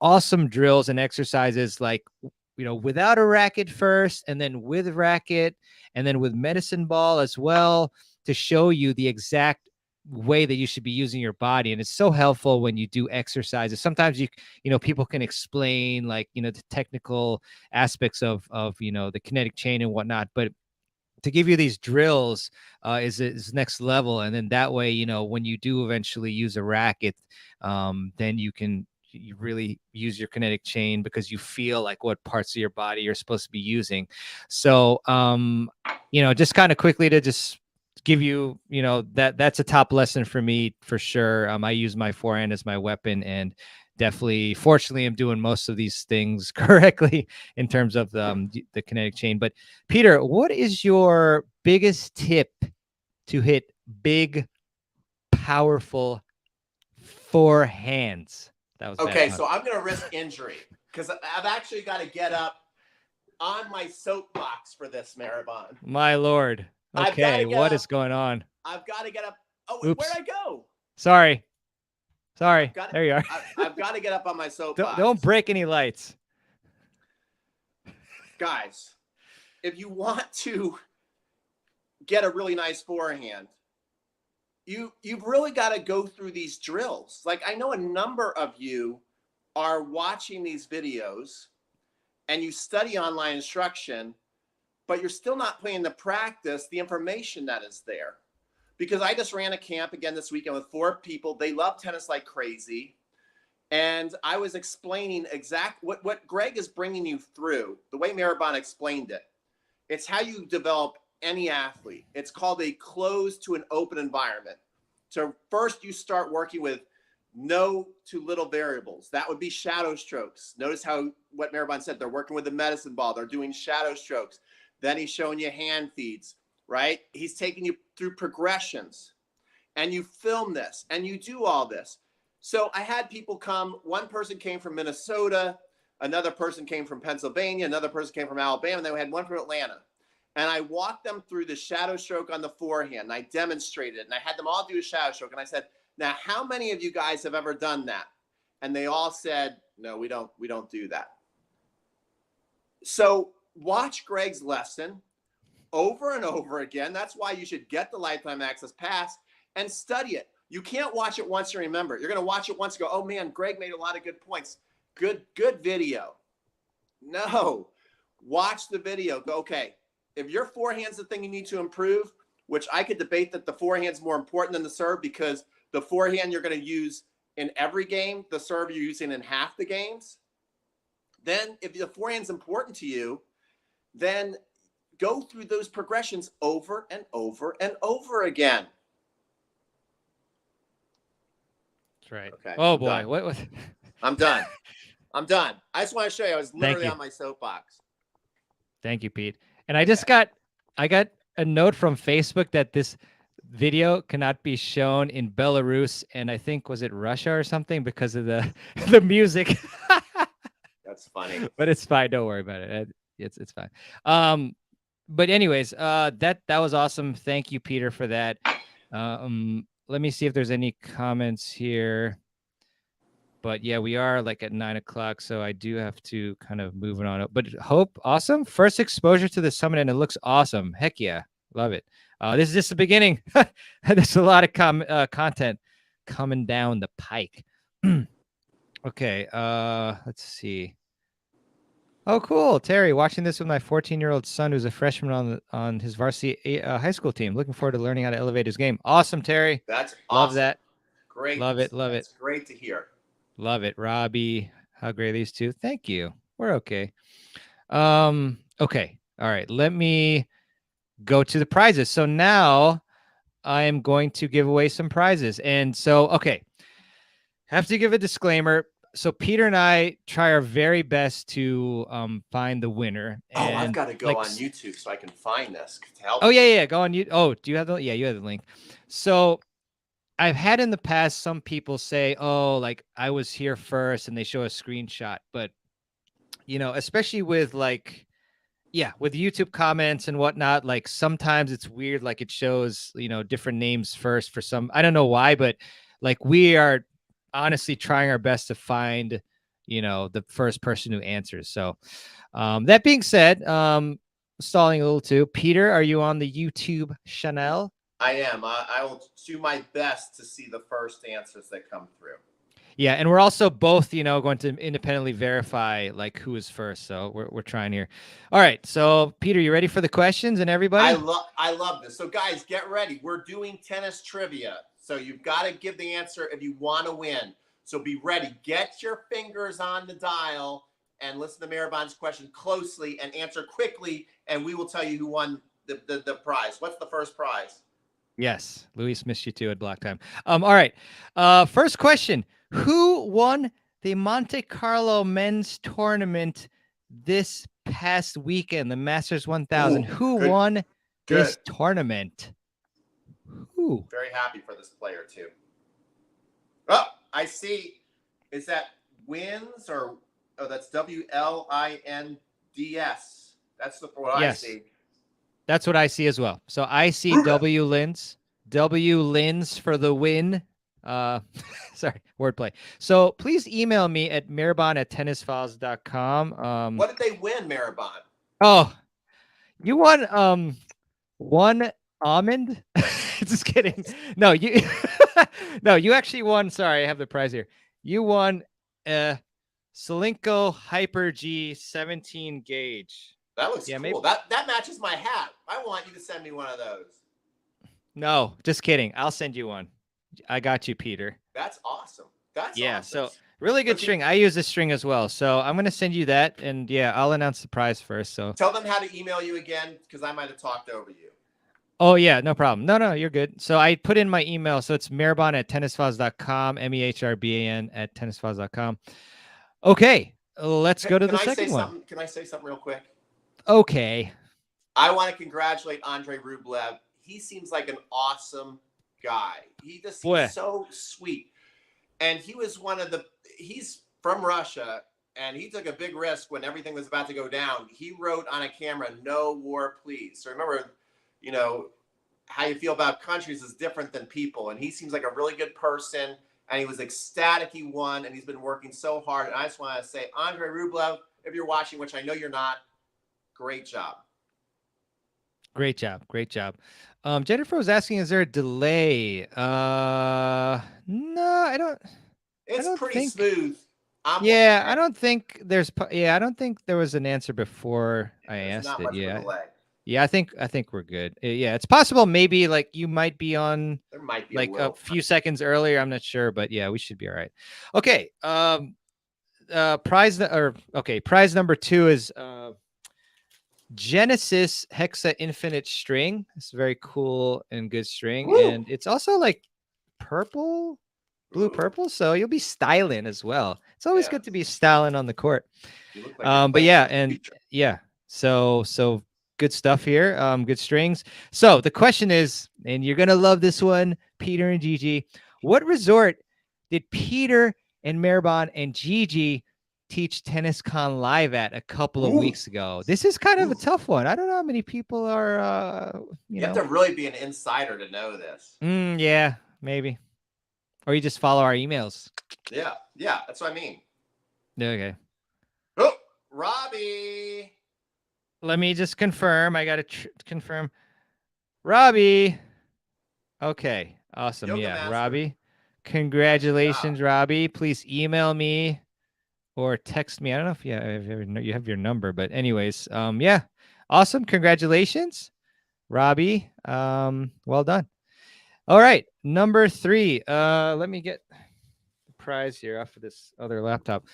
awesome drills and exercises like, without a racket first, and then with a racket, and then with medicine ball as well, to show you the exact way that you should be using your body. And it's so helpful when you do exercises. Sometimes people can explain like, the technical aspects of the kinetic chain and whatnot, but to give you these drills is next level. And then that way, when you do eventually use a racket, then you really use your kinetic chain because you feel like what parts of your body you're supposed to be using. So, just kind of quickly to just give you, that's a top lesson for me for sure. I use my forehand as my weapon, and definitely, fortunately, I'm doing most of these things correctly in terms of the kinetic chain. But Peter, what is your biggest tip to hit big, powerful forehands? That was okay. So I'm going to risk injury because I've actually got to get up on my soapbox for this, Mehrban. My Lord. Okay, what is going on? I've got to get up. Oh, oops. Where'd I go? Sorry. There you are. I've got to get up on my soapbox. Don't break any lights. Guys, if you want to get a really nice forehand, you've really got to go through these drills. Like, I know a number of you are watching these videos and you study online instruction, but you're still not putting into practice the information that is there. Because I just ran a camp again this weekend with 4 people. They love tennis like crazy. And I was explaining what Greg is bringing you through, the way Mehrban explained it. It's how you develop any athlete. It's called a closed to an open environment. So first you start working with no to little variables. That would be shadow strokes. Notice what Mehrban said, they're working with the medicine ball. They're doing shadow strokes. Then he's showing you hand feeds, right? He's taking you through progressions, and you film this and you do all this. So I had people come. One person came from Minnesota. Another person came from Pennsylvania. Another person came from Alabama. And then we had one from Atlanta. And I walked them through the shadow stroke on the forehand. And I demonstrated it. And I had them all do a shadow stroke. And I said, now, how many of you guys have ever done that? And they all said, no, we don't do that. So watch Greg's lesson over and over again. That's why you should get the lifetime access pass and study it. You can't watch it once and remember. You're going to watch it once and go, oh man, Greg made a lot of good points. Good video. No, watch the video. Go, okay, if your forehand's the thing you need to improve, which I could debate that the forehand's more important than the serve, because the forehand you're going to use in every game, the serve you're using in half the games. Then if the forehand's important to you, then go through those progressions over and over and over again. That's right. Okay. Oh boy. What? I'm done. I just want to show you. I was literally on my soapbox. Thank you, Pete. And I got a note from Facebook that this video cannot be shown in Belarus and I think was it Russia or something because of the the music. That's funny. But it's fine. Don't worry about it. It's fine. But anyways, that was awesome. Thank you, Peter, for that. Let me see if there's any comments here. But yeah, we are like at 9 o'clock, so I do have to kind of move it on up. But Hope, awesome. First exposure to the summit, and it looks awesome. Heck yeah. Love it. This is just the beginning. There's a lot of content coming down the pike. Okay, let's see. Oh, cool. Terry, watching this with my 14-year-old son who's a freshman on his varsity high school team. Looking forward to learning how to elevate his game. Awesome, Terry. That's Love awesome. that. Great. Love it. Love That's it. great to hear. Love it. Robbie, how great are these two? Thank you. We're okay. Okay. All right. Let me go to the prizes. So now I am going to give away some prizes. And so, okay. Have to give a disclaimer. So Peter and I try our very best to find the winner. And I've got to go on YouTube so I can find this to help. Oh, yeah. Go on. Oh, do you have the? Yeah, you have the link. So I've had in the past some people say, oh, like I was here first and they show a screenshot. But, you know, especially with like, yeah, with YouTube comments and whatnot, like sometimes it's weird. Like it shows, you know, different names first for some. I don't know why, but like we are honestly trying our best to find, you know, the first person who answers. So that being said, stalling a little too. Peter, are you on the YouTube channel? I am. I will do my best to see the first answers that come through. Yeah, and we're also both, you know, going to independently verify like who is first. So we're trying here. All right. So Peter, you ready for the questions and everybody? I love this. So guys, get ready. We're doing tennis trivia. So you've got to give the answer if you want to win. So be ready. Get your fingers on the dial and listen to Mehrban's question closely and answer quickly, and we will tell you who won the prize. What's the first prize? Yes, Luis missed you too at block time. All right. First question: who won the Monte Carlo men's tournament this past weekend, the Masters 1000? Who won this tournament? Who? Very happy for this player too. Oh, I see. Is that Wins or that's WLINDS? That's what I see. That's what I see as well. So I see W Lins for the win. Sorry, wordplay. So please email me at mehrban@tennisfiles.com. What did they win, Mehrban? Oh, you won one almond. Just kidding. No, you no, you actually won. Sorry, I have the prize here. You won Solinco Hyper G 17 gauge. That looks cool. Maybe. That matches my hat. I want you to send me one of those. No, just kidding. I'll send you one. I got you, Peter. That's awesome. That's awesome. So really good string. I use this string as well. So I'm going to send you that. And yeah, I'll announce the prize first. So tell them how to email you again, because I might have talked over you. Oh, yeah, no problem. No, you're good. So I put in my email. So it's mehrban@tennisfiles.com, MEHRBAN@tennisfiles.com. Okay, let's go to the second one. Can I say something real quick? Okay. I want to congratulate Andrei Rublev. He seems like an awesome guy. He just seems so sweet. And he was he's from Russia, and he took a big risk when everything was about to go down. He wrote on a camera, "No war, please." So remember, you know, how you feel about countries is different than people. And he seems like a really good person. And he was ecstatic he won. And he's been working so hard. And I just want to say, Andrei Rublev, if you're watching, which I know you're not, great job. Great job. Great job. Jennifer was asking, is there a delay? No, I don't. It's pretty smooth. I don't think there's. Yeah, I don't think there was an answer before I asked it. Yeah. Yeah, I think we're good. Yeah, it's possible maybe like you might be on there might be like a few seconds earlier. I'm not sure, but yeah, we should be all right. Okay. Prize number 2 is Genesis Hexa Infinite String. It's a very cool and good string. Woo! And it's also like blue purple. So you'll be styling as well. It's always good to be styling on the court. Like but yeah, and yeah. So good stuff here. Good strings. So the question is, and you're gonna love this one, Peter and Gigi. What resort did Peter and Mehrban and Gigi teach Tennis Con live at a couple of weeks ago? This is kind of a tough one. I don't know how many people are You have to really be an insider to know this. Yeah, maybe. Or you just follow our emails. Yeah, that's what I mean. Okay. Oh, Robbie. Let me just confirm. I got to confirm. Robbie. Okay. Awesome. Yoga Yeah, Master. Robbie. Congratulations, Robbie. Please email me or text me. I don't know if you have your number, but anyways, yeah. Awesome. Congratulations, Robbie. Well done. All right. Number 3. Let me get the prize here off of this other laptop.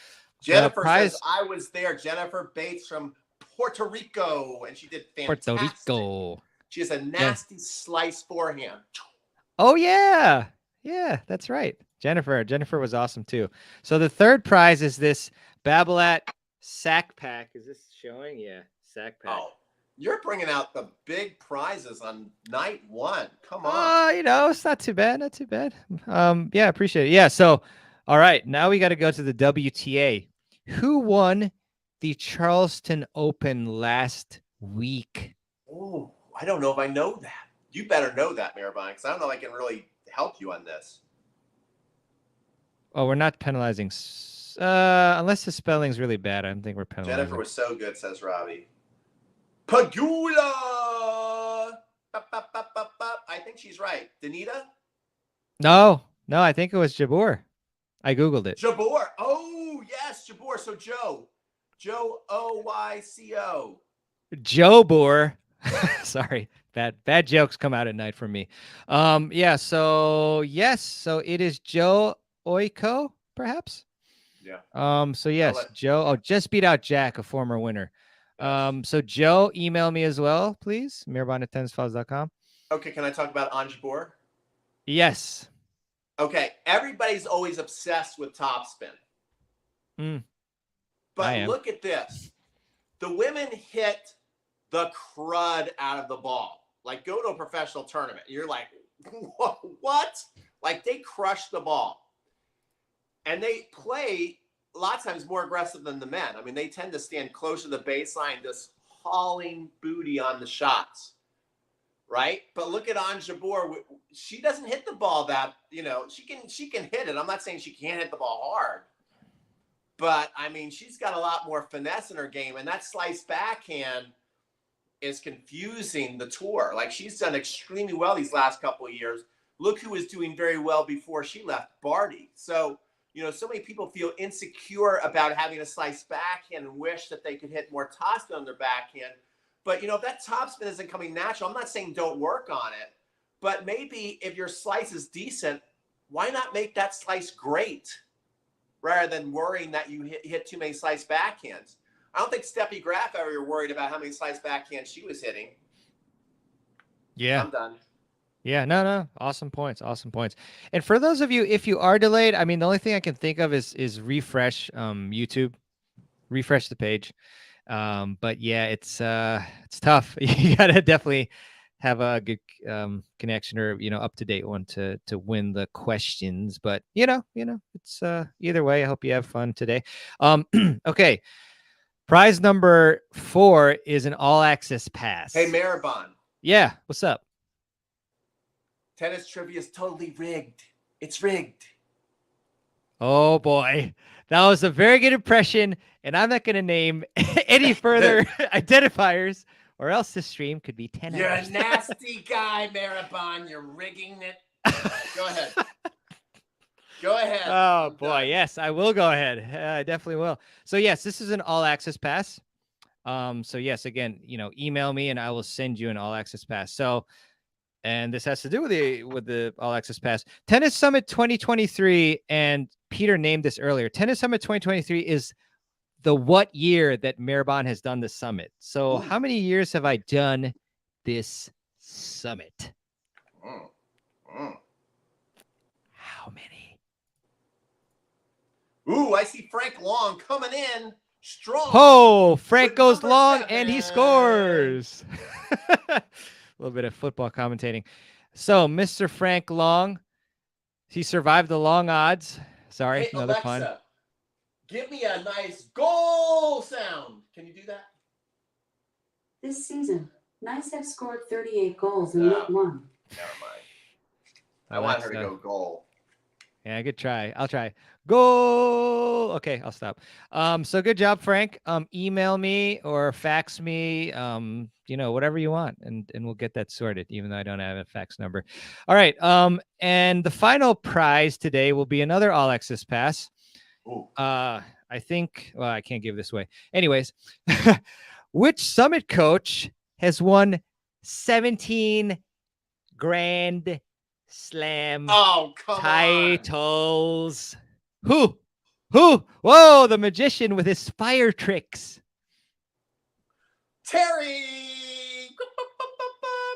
Jennifer says, I was there. Jennifer Bates from Puerto Rico, and she did fantastic. Puerto Rico. She has a nasty slice forehand. Oh, yeah. Yeah, that's right. Jennifer was awesome, too. So the third prize is this Babolat sack pack. Is this showing? Yeah, sack pack. Oh, you're bringing out the big prizes on night 1. Come on. It's not too bad. Not too bad. Yeah, appreciate it. Yeah, so, all right. Now we got to go to the WTA. Who won the Charleston Open last week? Oh, I don't know if I know that. You better know that, Mehrban, because I don't know if I can really help you on this. Oh, we're not penalizing. Unless the spelling's really bad, I don't think we're penalizing. Jennifer was so good, says Robbie. Pagula! I think she's right. Danita? No, I think it was Jabeur. I Googled it. Jabeur. Oh, yes, Jabeur. So Joe Oyco. Joe Boer. Sorry, bad jokes come out at night from me. Yeah. So yes. So it is Joe Oyco, perhaps. Yeah. So yes, Joe. Oh, just beat out Jack, a former winner. Yes. So Joe, email me as well, please. Mehrban@tennisfiles.com. Okay. Can I talk about Anjabor? Yes. Okay. Everybody's always obsessed with topspin. But look at this. The women hit the crud out of the ball. Like, go to a professional tournament. You're like, what? Like, they crush the ball. And they play a lot of times more aggressive than the men. I mean, they tend to stand close to the baseline, just hauling booty on the shots. Right? But look at Anjabor. She doesn't hit the ball that, she can hit it. I'm not saying she can't hit the ball hard. But, I mean, she's got a lot more finesse in her game. And that slice backhand is confusing the tour. Like, she's done extremely well these last couple of years. Look who was doing very well before she left, Barty. So, so many people feel insecure about having a slice backhand and wish that they could hit more topspin on their backhand. But, if that topspin isn't coming natural, I'm not saying don't work on it. But maybe if your slice is decent, why not make that slice great rather than worrying that you hit too many slice backhands? I don't think Steffi Graf ever worried about how many slice backhands she was hitting. Yeah. I'm done. Yeah, no. Awesome points. And for those of you, if you are delayed, I mean, the only thing I can think of is refresh YouTube, refresh the page. But yeah, it's tough. You gotta definitely have a good connection or up to date one to win the questions. But it's either way. I hope you have fun today. Okay. Prize number 4 is an all-access pass. Hey, Mehrban. Yeah, what's up? Tennis trivia is totally rigged. It's rigged. Oh, boy. That was a very good impression, and I'm not going to name any further identifiers, or else this stream could be 10 You're hours. a nasty guy, Mehrban. You're rigging it. Go ahead. Go ahead. Oh, boy. Yes, I will go ahead. I definitely will. So, yes, this is an all-access pass. So, yes, again, email me, and I will send you an all-access pass. So, and this has to do with the all-access pass. Tennis Summit 2023, and Peter named this earlier. Tennis Summit 2023 is the what year that Mehrban has done the summit. So, how many years have I done this summit? How many? Ooh, I see Frank Long coming in. Strong. Oh, Frank with goes number long and he 7. scores. A little bit of football commentating. So, Mr. Frank Long, he survived the long odds. Sorry, Hey, another Alexa, pun. give me a nice goal sound. Can you do that? This season, Knights have scored 38 goals in No. League One. Never mind. I want her to go goal. Yeah, good try. I'll try. Goal. Okay, I'll stop. So good job, Frank. Email me or fax me, whatever you want, and we'll get that sorted, even though I don't have a fax number. All right. And the final prize today will be another All Access Pass. Ooh. I think, well, I can't give this away. Anyways, which Summit coach has won 17 Grand Slam titles? Who? Whoa, the magician with his fire tricks. Terry.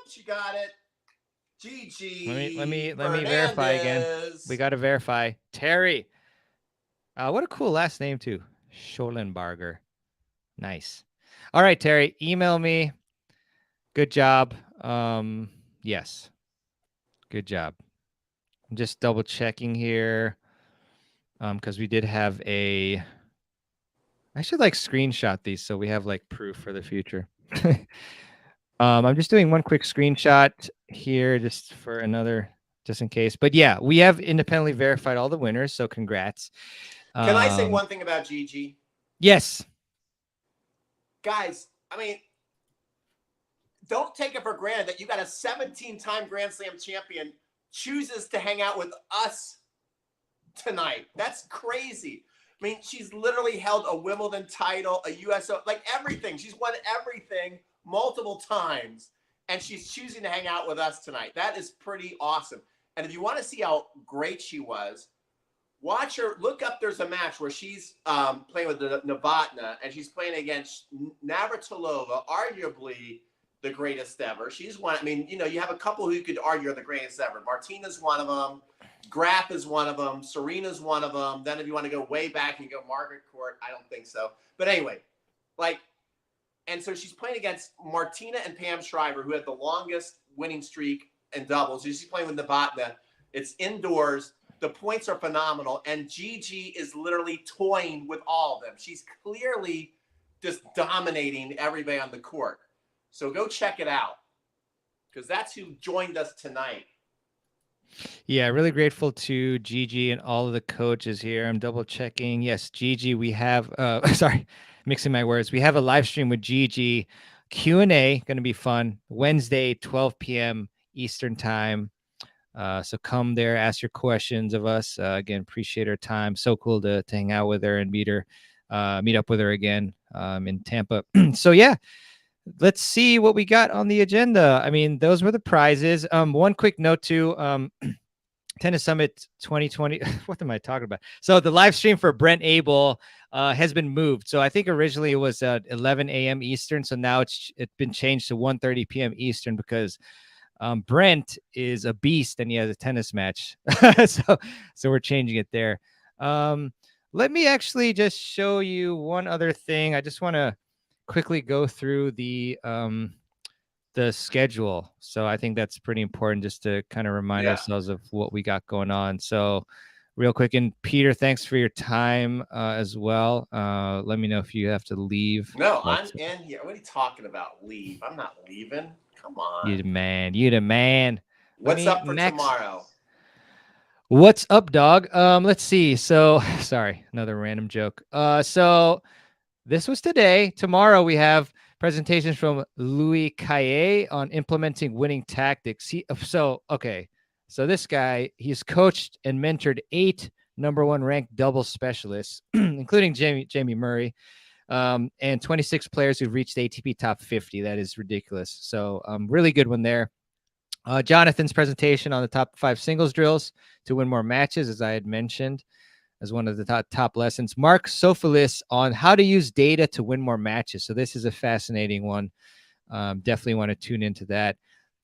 She got it. Gigi. Let me verify again. We got to verify. Terry. What a cool last name too. Schollenbarger. Nice. All right, Terry, email me. Good job. Yes. Good job. I'm just double checking here. Because we did have I should screenshot these so we have proof for the future. I'm just doing one quick screenshot here just in case. But yeah, we have independently verified all the winners, so congrats. Can I say one thing about Gigi? Yes. Guys, I mean, don't take it for granted that you got a 17-time Grand Slam champion chooses to hang out with us tonight. That's crazy. I mean, she's literally held a Wimbledon title, a US, everything. She's won everything multiple times, and she's choosing to hang out with us tonight. That is pretty awesome. And if you want to see how great she was, watch her. Look up. There's a match where she's playing with Novotna, and she's playing against Navratilova, arguably the greatest ever. She's one. I mean, you have a couple who you could argue are the greatest ever. Martina's one of them. Graf is one of them. Serena's one of them. Then if you want to go way back, you go Margaret Court. I don't think so. But anyway, and so she's playing against Martina and Pam Shriver, who had the longest winning streak in doubles. She's playing with Novotna. It's indoors. The points are phenomenal. And Gigi is literally toying with all of them. She's clearly just dominating everybody on the court. So go check it out, because that's who joined us tonight. Yeah, really grateful to Gigi and all of the coaches here. I'm double checking. Yes, Gigi, we have sorry, mixing my words. We have a live stream with Gigi. Q&A, going to be fun. Wednesday, 12 p.m. Eastern time. So come there, ask your questions of us. Again, appreciate her time. So cool to hang out with her and meet up with her again in Tampa. So yeah, let's see what we got on the agenda. I mean, those were the prizes. One quick note too. Tennis Summit 2020. What am I talking about? So the live stream for Brent Abel has been moved. So I think originally it was at 11 a.m. Eastern. So now it's been changed to 1:30 p.m. Eastern because Brent is a beast and he has a tennis match. so we're changing it there. Let me actually just show you one other thing. I just want to quickly go through the schedule. So I think that's pretty important just to kind of remind ourselves of what we got going on. So real quick, and Peter, thanks for your time as well. Let me know if you have to leave. No, I'm in here. What are you talking about? Leave? I'm not leaving. Come on. You the man. What's up for tomorrow? What's up, dog? Let's see. So sorry, another random joke. So this was today. Tomorrow we have presentations from Louis Caillet on implementing winning tactics. So this guy, he's coached and mentored 8 number 1 ranked double specialists, including Jamie Murray, and 26 players who've reached the ATP top 50. That is ridiculous. So really good one there. Jonathan's presentation on the top 5 singles drills to win more matches, as I had mentioned, as one of the top lessons. Mark Sofolis on how to use data to win more matches. So this is a fascinating one. Definitely want to tune into that.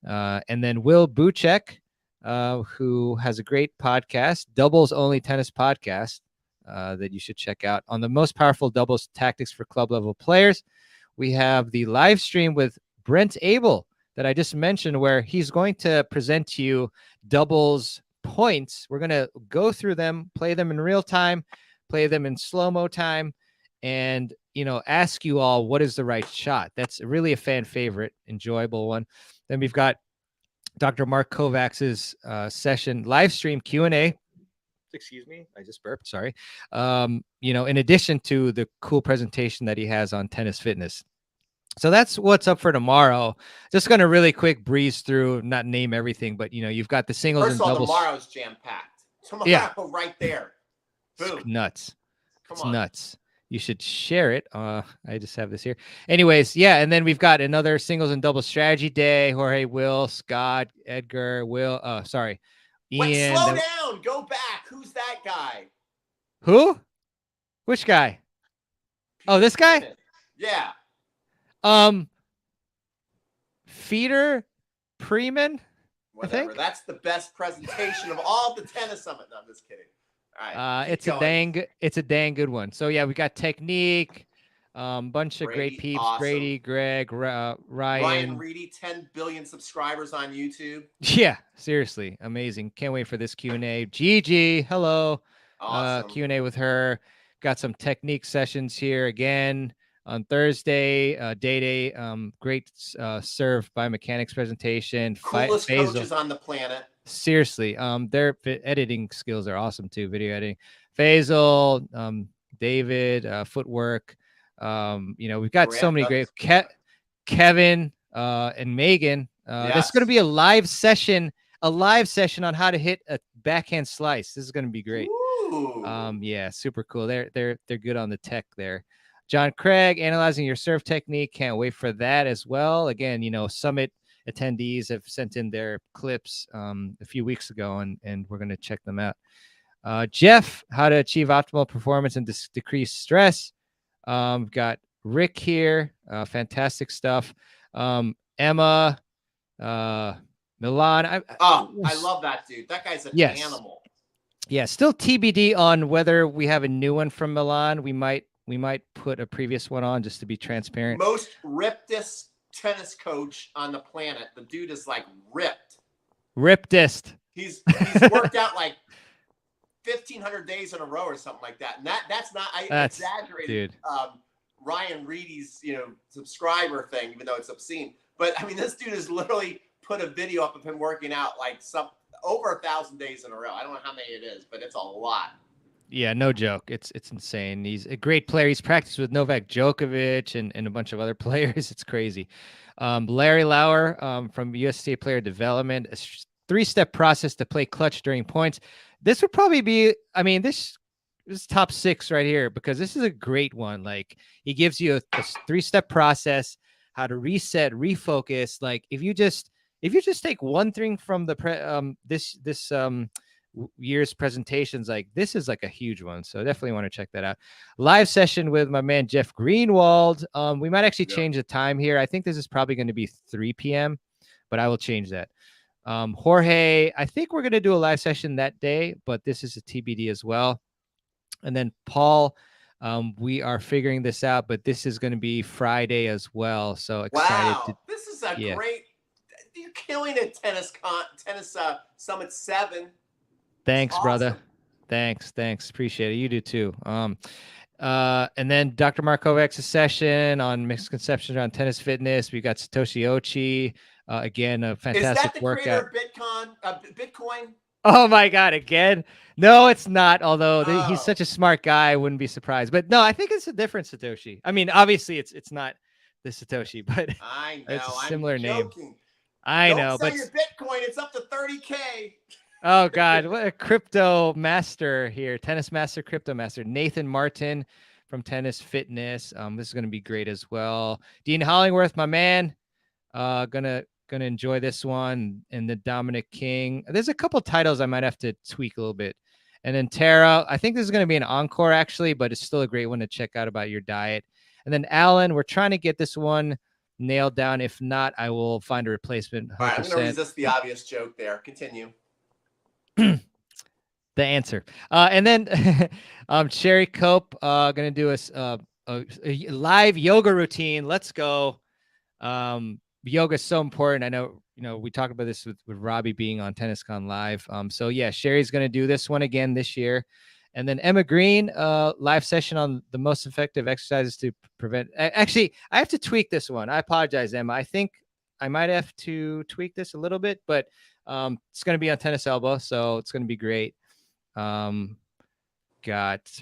And then Will Buchek, who has a great podcast, Doubles Only Tennis Podcast. that you should check out. On the most powerful doubles tactics for club level players, we have the live stream with Brent Abel that I just mentioned, where he's going to present to you doubles points. We're going to go through them, play them in real time, play them in slow-mo time, and, you know, ask you all what is the right shot. That's really a fan favorite, enjoyable one. Then we've got Dr. Mark Kovacs's session live stream Q&A. Excuse me, I just burped, sorry. You know, in addition to the cool presentation that he has on tennis fitness. So that's what's up for tomorrow. Just going to really quick breeze through, not name everything, but, you know, you've got the singles First and of all, doubles. tomorrow's jam-packed. Tomorrow, yeah, right there. Boom. It's nuts. Come it's on. Nuts. You should share it. I just have this here. Anyways, yeah, and then we've got another singles and doubles strategy day. Jorge, Will, Scott, Edgar, Will. Sorry, Ian. Wait, slow down. Go back. Who's that guy? Who? Which guy? Oh, this guy? Yeah. Peter Freeman. Whatever. That's the best presentation of all the tennis summit. No, I'm just kidding. All right. It's a dang good one. So yeah, we got technique, bunch of great peeps. Awesome. Grady, Greg, Ryan Reedy, 10 billion subscribers on YouTube. Yeah, seriously, amazing. Can't wait for this Q&A. Gigi, hello. Awesome. Q&A with her. Got some technique sessions here again on Thursday. Day. Great serve by mechanics presentation. Coolest coaches on the planet. Seriously, their editing skills are awesome too. Video editing. Faisal, David, footwork. You know, we've got so many great. Kevin and Megan. This is going to be a live session on how to hit a backhand slice. This is going to be great. Ooh. Yeah, super cool. They're good on the tech there. John Craig, analyzing your serve technique. Can't wait for that as well. Again, you know, Summit attendees have sent in their clips a few weeks ago, and we're going to check them out. Jeff, how to achieve optimal performance and decrease stress. We've got Rick here, fantastic stuff. Emma, Milan. I love that dude. That guy's an animal. Yeah, still TBD on whether we have a new one from Milan. We might put a previous one on just to be transparent. Most rippedest tennis coach on the planet. The dude is like ripped. Rippedest. He's worked out like 1,500 days in a row or something like that. And that's not exaggerated. Dude. Ryan Reedy's subscriber thing, even though it's obscene. But I mean, this dude has literally put a video up of him working out like over 1,000 days in a row. I don't know how many it is, but it's a lot. Yeah, no joke. It's insane. He's a great player. He's practiced with Novak Djokovic and a bunch of other players. It's crazy. Larry Lauer from USTA Player Development, a 3-step process to play clutch during points. This would probably be, I mean, this is top 6 right here, because this is a great one. Like, he gives you a 3-step process, how to reset, refocus. Like, if you just take one thing from the this year's presentations, like, this is like a huge one. So definitely want to check that out. Live session with my man Jeff Greenwald. We might actually change the time here. I think this is probably going to be 3 p.m., but I will change that. Jorge, I think we're going to do a live session that day, but this is a TBD as well. And then Paul, we are figuring this out, but this is going to be Friday as well. So excited. Wow, this is a great. You're killing it, Tennis Summit 7. Thanks, brother. Thanks. Appreciate it. You do too. And then Dr. Mark Kovacs's session on misconceptions around tennis fitness. We got Satoshi Ochi. Again, a fantastic workout. Is that the creator of Bitcoin? Oh my God, again? No, it's not. Although he's such a smart guy, I wouldn't be surprised. But no, I think it's a different Satoshi. I mean, obviously it's not the Satoshi, but I know, it's a similar name. Don't know, but your Bitcoin, it's up to 30K. Oh God, what a crypto master here. Tennis master, crypto master. Nathan Martin from Tennis Fitness. This is going to be great as well. Dean Hollingworth, my man. Gonna enjoy this one. And the Dominic King. There's a couple titles I might have to tweak a little bit. And then Tara, I think this is going to be an encore actually, but it's still a great one to check out about your diet. And then Alan, we're trying to get this one nailed down. If not, I will find a replacement. 100%. All right, I'm going to resist the obvious joke there. Continue. the answer. And then Sherry Cope gonna do a live yoga routine. Let's go. Yoga is so important. I know, we talked about this with Robbie being on TennisCon Live. So yeah, Sherry's going to do this one again this year. And then Emma Green, live session on the most effective exercises to prevent. Actually, I have to tweak this one. I apologize, Emma. I think I might have to tweak this a little bit, but it's going to be on Tennis Elbow, so it's going to be great. Got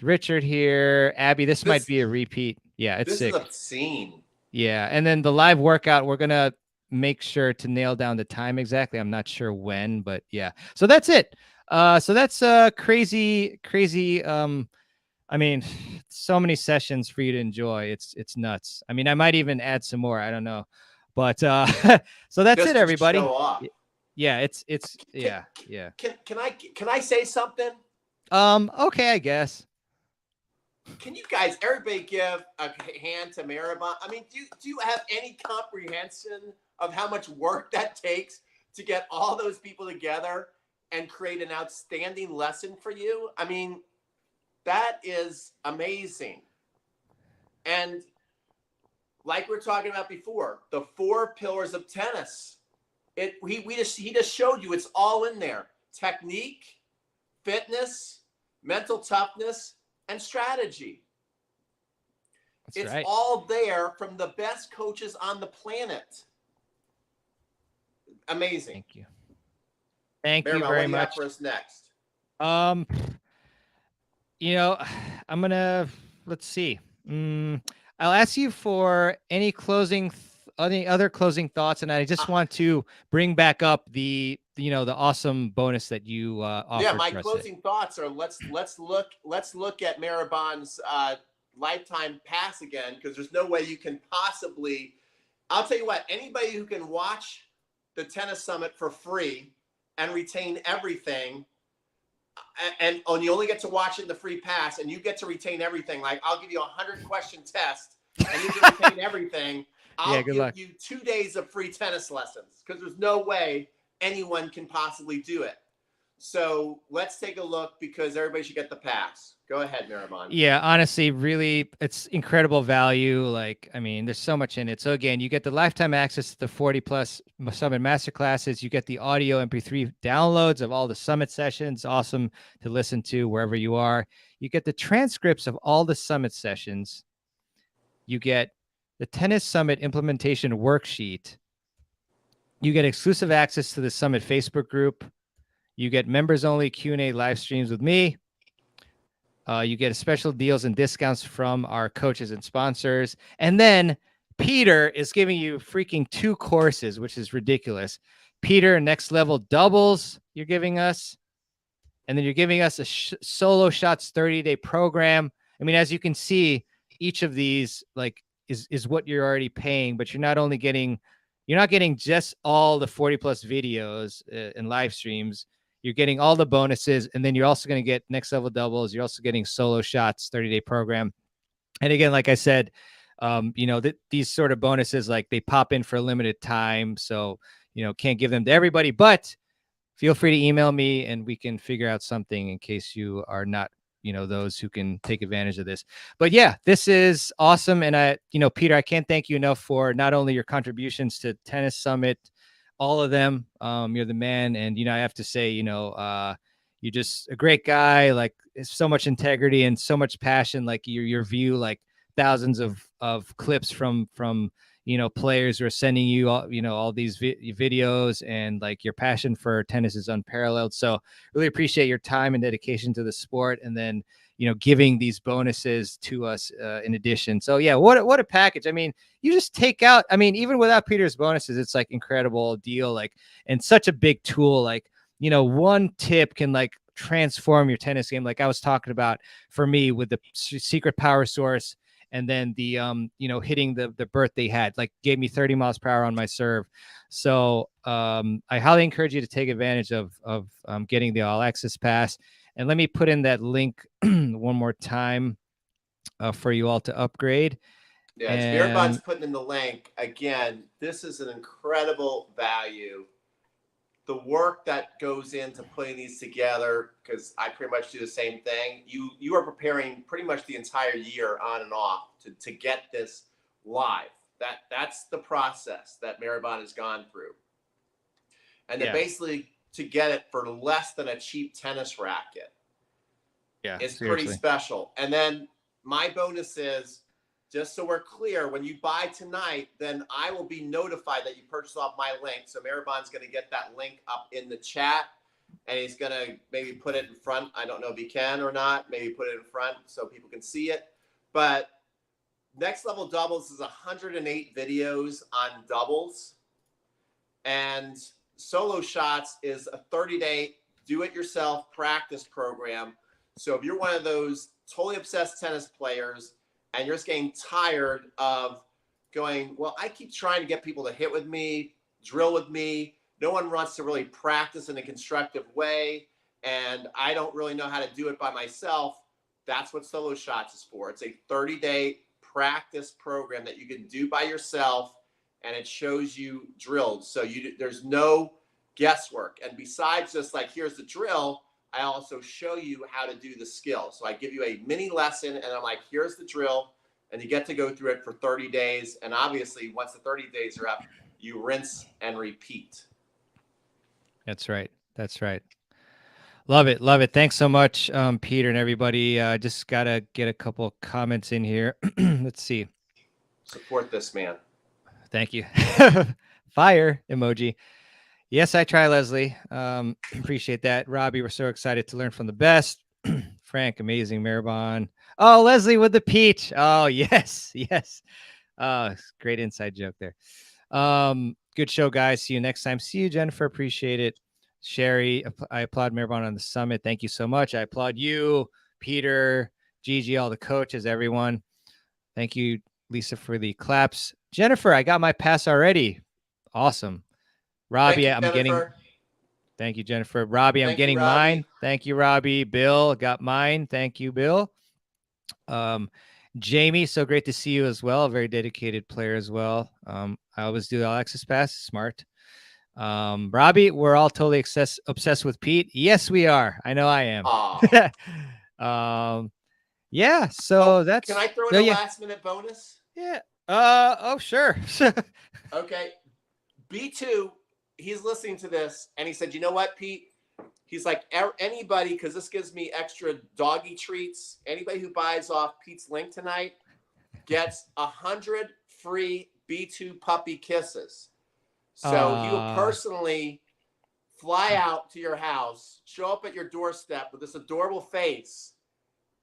Richard here. Abby, this might be a repeat. Yeah, it's sick. This is obscene. Yeah, and then the live workout, we're gonna make sure to nail down the time exactly. I'm not sure when, but yeah. So that's it. So that's crazy. I mean, so many sessions for you to enjoy. It's nuts. I mean, I might even add some more. I don't know, but so that's it, everybody. Show off. Yeah, it's yeah. Can I say something? Okay, I guess. Can you guys, everybody, give a hand to Mehrban? I mean, do you have any comprehension of how much work that takes to get all those people together and create an outstanding lesson for you? I mean, that is amazing. And like we were talking about before, the 4 pillars of tennis. He just showed you it's all in there: technique, fitness, mental toughness, and strategy. It's all there from the best coaches on the planet. Amazing. Thank you. Thank you very much. What do you have for us next? I'm gonna let's see. I'll ask you for any other closing thoughts, and I just want to bring back up the awesome bonus that you offered. Yeah, my closing thoughts are let's look at Mehrban's lifetime pass again, because there's no way you can possibly. I'll tell you what, anybody who can watch the Tennis Summit for free and retain everything, and you only get to watch it in the free pass, and you get to retain everything. Like, I'll give you a 100-question test, and you can retain everything. I'll give you 2 days of free tennis lessons, because there's no way anyone can possibly do it. So let's take a look, because everybody should get the pass. Go ahead, Mehrban. Yeah, honestly, really, it's incredible value. Like, I mean, there's so much in it. So again, you get the lifetime access to the 40+ Summit Masterclasses. You get the audio MP3 downloads of all the Summit sessions. Awesome to listen to wherever you are. You get the transcripts of all the Summit sessions. You get the Tennis Summit implementation worksheet. You get exclusive access to the Summit Facebook group. You get members-only Q&A live streams with me. You get special deals and discounts from our coaches and sponsors. And then Peter is giving you freaking 2 courses, which is ridiculous. Peter, Next Level Doubles, you're giving us. And then you're giving us a Solo Shots 30-day program. I mean, as you can see, each of these is what you're already paying, but you're not getting just all the 40+ videos and live streams. You're getting all the bonuses, and then you're also going to get Next Level Doubles. You're also getting Solo Shots 30-day program. And again, like I said, these sort of bonuses, like, they pop in for a limited time, so can't give them to everybody. But feel free to email me, and we can figure out something in case you are not those who can take advantage of this. But yeah, this is awesome. And Peter, I can't thank you enough for not only your contributions to Tennis Summit, all of them. You're the man. And, I have to say, you're just a great guy, like, so much integrity and so much passion, like your view, like thousands of clips from players who are sending you all these videos, and like your passion for tennis is unparalleled. So really appreciate your time and dedication to the sport, and then giving these bonuses to us in addition. So yeah, what a package. I mean, you just take out, I mean, even without Peter's bonuses, it's like incredible deal, like, and such a big tool. Like, one tip can like transform your tennis game, like I was talking about for me with the secret power source. And then the, hitting the birthday hat, like, gave me 30 miles per hour on my serve. So I highly encourage you to take advantage of getting the All Access Pass. And let me put in that link one more time for you all to upgrade. Yeah, Mehrban's putting in the link. Again, this is an incredible value. the work that goes into putting these together, because I pretty much do the same thing. You are preparing pretty much the entire year on and off to get this live. That's the process that Mehrban has gone through. And then basically to get it for less than a cheap tennis racket. Yeah, it's seriously. pretty special. And then my bonus is, just so we're clear, when you buy tonight, then I will be notified that you purchased off my link. So Mehrban's going to get that link up in the chat, and he's going to maybe put it in front. I don't know if he can or not. Maybe put it in front so people can see it. But Next Level Doubles is 108 videos on doubles. And Solo Shots is a 30-day do-it-yourself practice program. So if you're one of those totally obsessed tennis players and you're just getting tired of going, well, I keep trying to get people to hit with me, drill with me. No one wants to really practice in a constructive way, and I don't really know how to do it by myself. That's what Solo Shots is for. It's a 30-day practice program that you can do by yourself, and it shows you drills. So there's no guesswork. And besides just like, here's the drill, I also show you how to do the skill. So I give you a mini lesson, and I'm like, here's the drill, and you get to go through it for 30 days. And obviously, once the 30 days are up, you rinse and repeat. That's right. That's right. Love it. Love it. Thanks so much, Peter and everybody. Just got to get a couple of comments in here. Let's see. Support this man. Thank you. Fire emoji. Yes, I try, Leslie. Appreciate that. Robbie, we're so excited to learn from the best. Frank, amazing. Mehrban. Oh, Leslie with the peach. Oh, yes. Yes. Great inside joke there. Good show, guys. See you next time. See you, Jennifer. Appreciate it. Sherry, I applaud Mehrban on the summit. Thank you so much. I applaud you, Peter, Gigi, all the coaches, everyone. Thank you, Lisa, for the claps. Jennifer, I got my pass already. Awesome. Robbie, I'm getting. Thank you, Jennifer. Robbie, I'm getting mine. Thank you, Robbie. Bill, got mine. Thank you, Bill. Jamie, so great to see you as well. A very dedicated player as well. I always do the all access pass. Smart. Robbie, we're all totally obsessed with Pete. Yes, we are. I know I am. Yeah. So that's. Can I throw in a last minute bonus? Yeah. Oh, sure. Okay. B2, he's listening to this, and he said, you know what, Pete? He's like, anybody, because this gives me extra doggy treats. Anybody who buys off Pete's link tonight gets 100 free B2 puppy kisses. So he will personally fly out to your house, show up at your doorstep with this adorable face,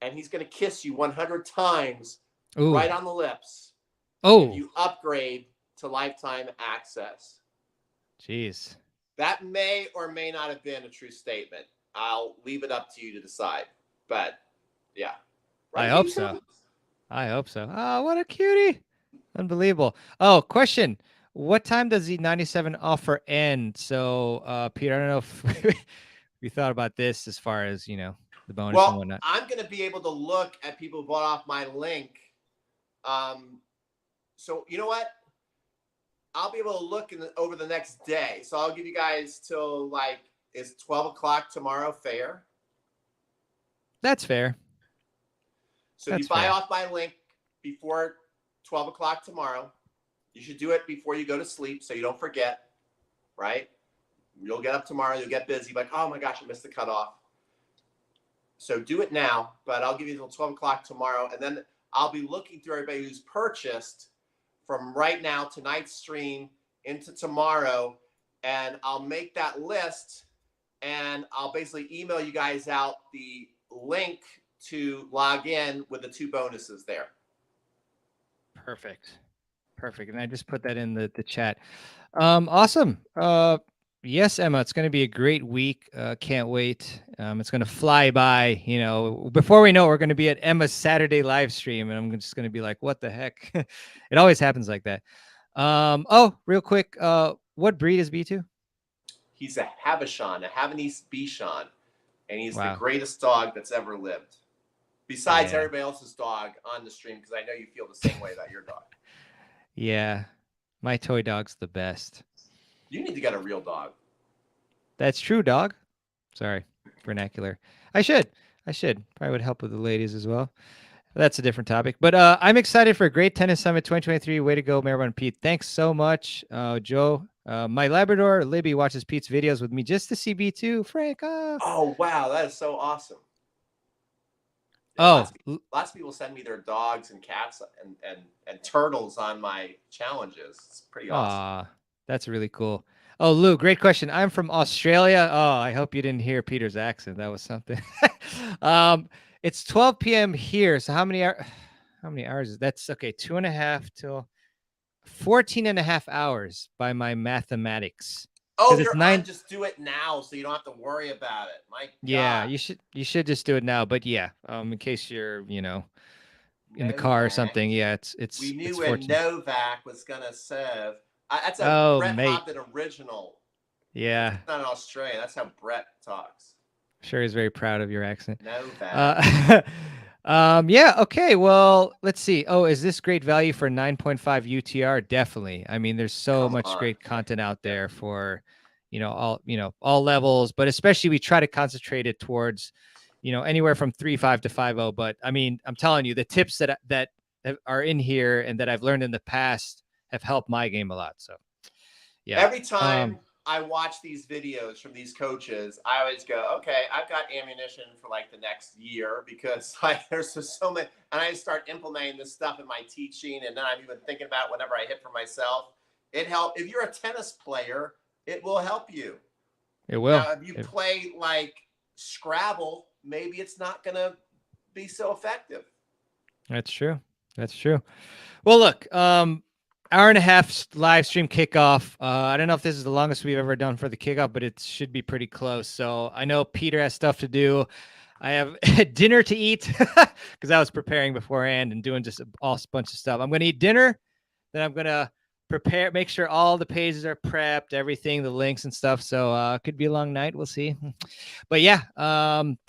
and he's going to kiss you 100 times right on the lips. If you upgrade to lifetime access. Jeez. That may or may not have been a true statement. I'll leave it up to you to decide. But yeah. Right, I hope so. I hope so. Oh, what a cutie. Unbelievable. Oh, question. What time does the 97 offer end? So, Peter, I don't know if you thought about this as far as, the bonus and whatnot. I'm going to be able to look at people who bought off my link. So, you know what? I'll be able to look over the next day. So I'll give you guys till is 12 o'clock tomorrow fair? That's fair. So if you buy off my link before 12 o'clock tomorrow, you should do it before you go to sleep so you don't forget, right? You'll get up tomorrow, you'll get busy, like, oh my gosh, I missed the cutoff. So do it now, but I'll give you until 12 o'clock tomorrow, and then I'll be looking through everybody who's purchased from right now, tonight's stream, into tomorrow, and I'll make that list, and I'll basically email you guys out the link to log in with the 2 bonuses there. Perfect. And I just put that in the chat. Awesome. Yes, Emma, it's going to be a great week. Can't wait. It's going to fly by. Before we know it, we're going to be at Emma's Saturday live stream, and I'm just going to be like, what the heck? It always happens like that. Oh, real quick. What breed is B2? He's a Havishon, a Havanese Bichon, and he's the greatest dog that's ever lived. Besides everybody else's dog on the stream, because I know you feel the same way about your dog. Yeah, my toy dog's the best. You need to get a real dog. That's true, dog. Sorry, vernacular. I should. Probably would help with the ladies as well. That's a different topic. But I'm excited for a great tennis summit 2023. Way to go, Mehrban and Pete. Thanks so much, Joe. My Labrador, Libby, watches Pete's videos with me just to see B2. Frank. Oh, wow. That is so awesome. Yeah, Oh, lots of people send me their dogs and cats and turtles on my challenges. It's pretty awesome. That's really cool. Oh, Lou, great question. I'm from Australia. Oh, I hope you didn't hear Peter's accent. That was something. It's 12 p.m. here. So how many hours is that's okay? 2.5 till 14 and a half hours by my mathematics. Oh, it's you're 9. on. Just do it now, so you don't have to worry about it. My Yeah, God. you should just do it now. But yeah, in case you're in the car or Novak. something. Yeah, We knew it's when 14. Novak was gonna serve. That's a Oh, Brett mate. Hopkins original. Yeah. It's not in Australia. That's how Brett talks. I'm sure he's very proud of your accent. Novak. Yeah, okay. Well, let's see. Oh, is this great value for 9.5 UTR? Definitely. I mean, there's so much great content out there for, all levels, but especially we try to concentrate it towards, anywhere from 3.5 to 5.0. But I mean, I'm telling you, the tips that are in here and that I've learned in the past have helped my game a lot. So, yeah. Every time I watch these videos from these coaches, I always go, okay, I've got ammunition for like the next year because there's just so many. And I start implementing this stuff in my teaching. And then I'm even thinking about whenever I hit for myself. It helps. If you're a tennis player, it will help you. It will. Now, if you play like Scrabble, maybe it's not going to be so effective. That's true. Well, look, hour and a half live stream kickoff. I don't know if this is the longest we've ever done for the kickoff, but it should be pretty close. So I know Peter has stuff to do. I have dinner to eat because I was preparing beforehand and doing just a bunch of stuff. I'm going to eat dinner. Then I'm going to make sure all the pages are prepped, everything, the links and stuff. So it could be a long night. We'll see. But yeah,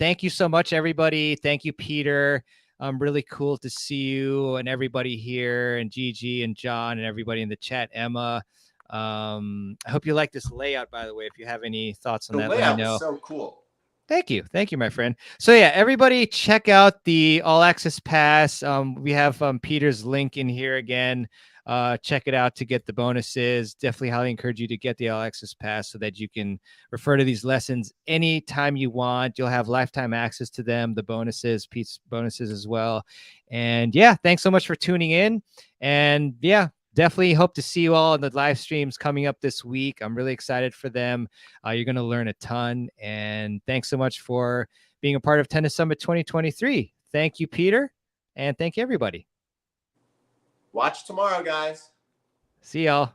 thank you so much, everybody. Thank you, Peter. Really cool to see you and everybody here, and Gigi and John and everybody in the chat. Emma, I hope you like this layout, by the way. If you have any thoughts on that, let me know. Was so cool. Thank you, my friend. So yeah, everybody check out the All Access Pass. We have Peter's link in here again. Check it out to get the bonuses. Definitely highly encourage you to get the All Access Pass so that you can refer to these lessons anytime you want. You'll have lifetime access to them, the bonuses, Pete's bonuses as well. And yeah, thanks so much for tuning in. And yeah, definitely hope to see you all in the live streams coming up this week. I'm really excited for them. You're going to learn a ton. And thanks so much for being a part of Tennis Summit 2023. Thank you, Peter. And thank you, everybody. Watch tomorrow, guys. See y'all.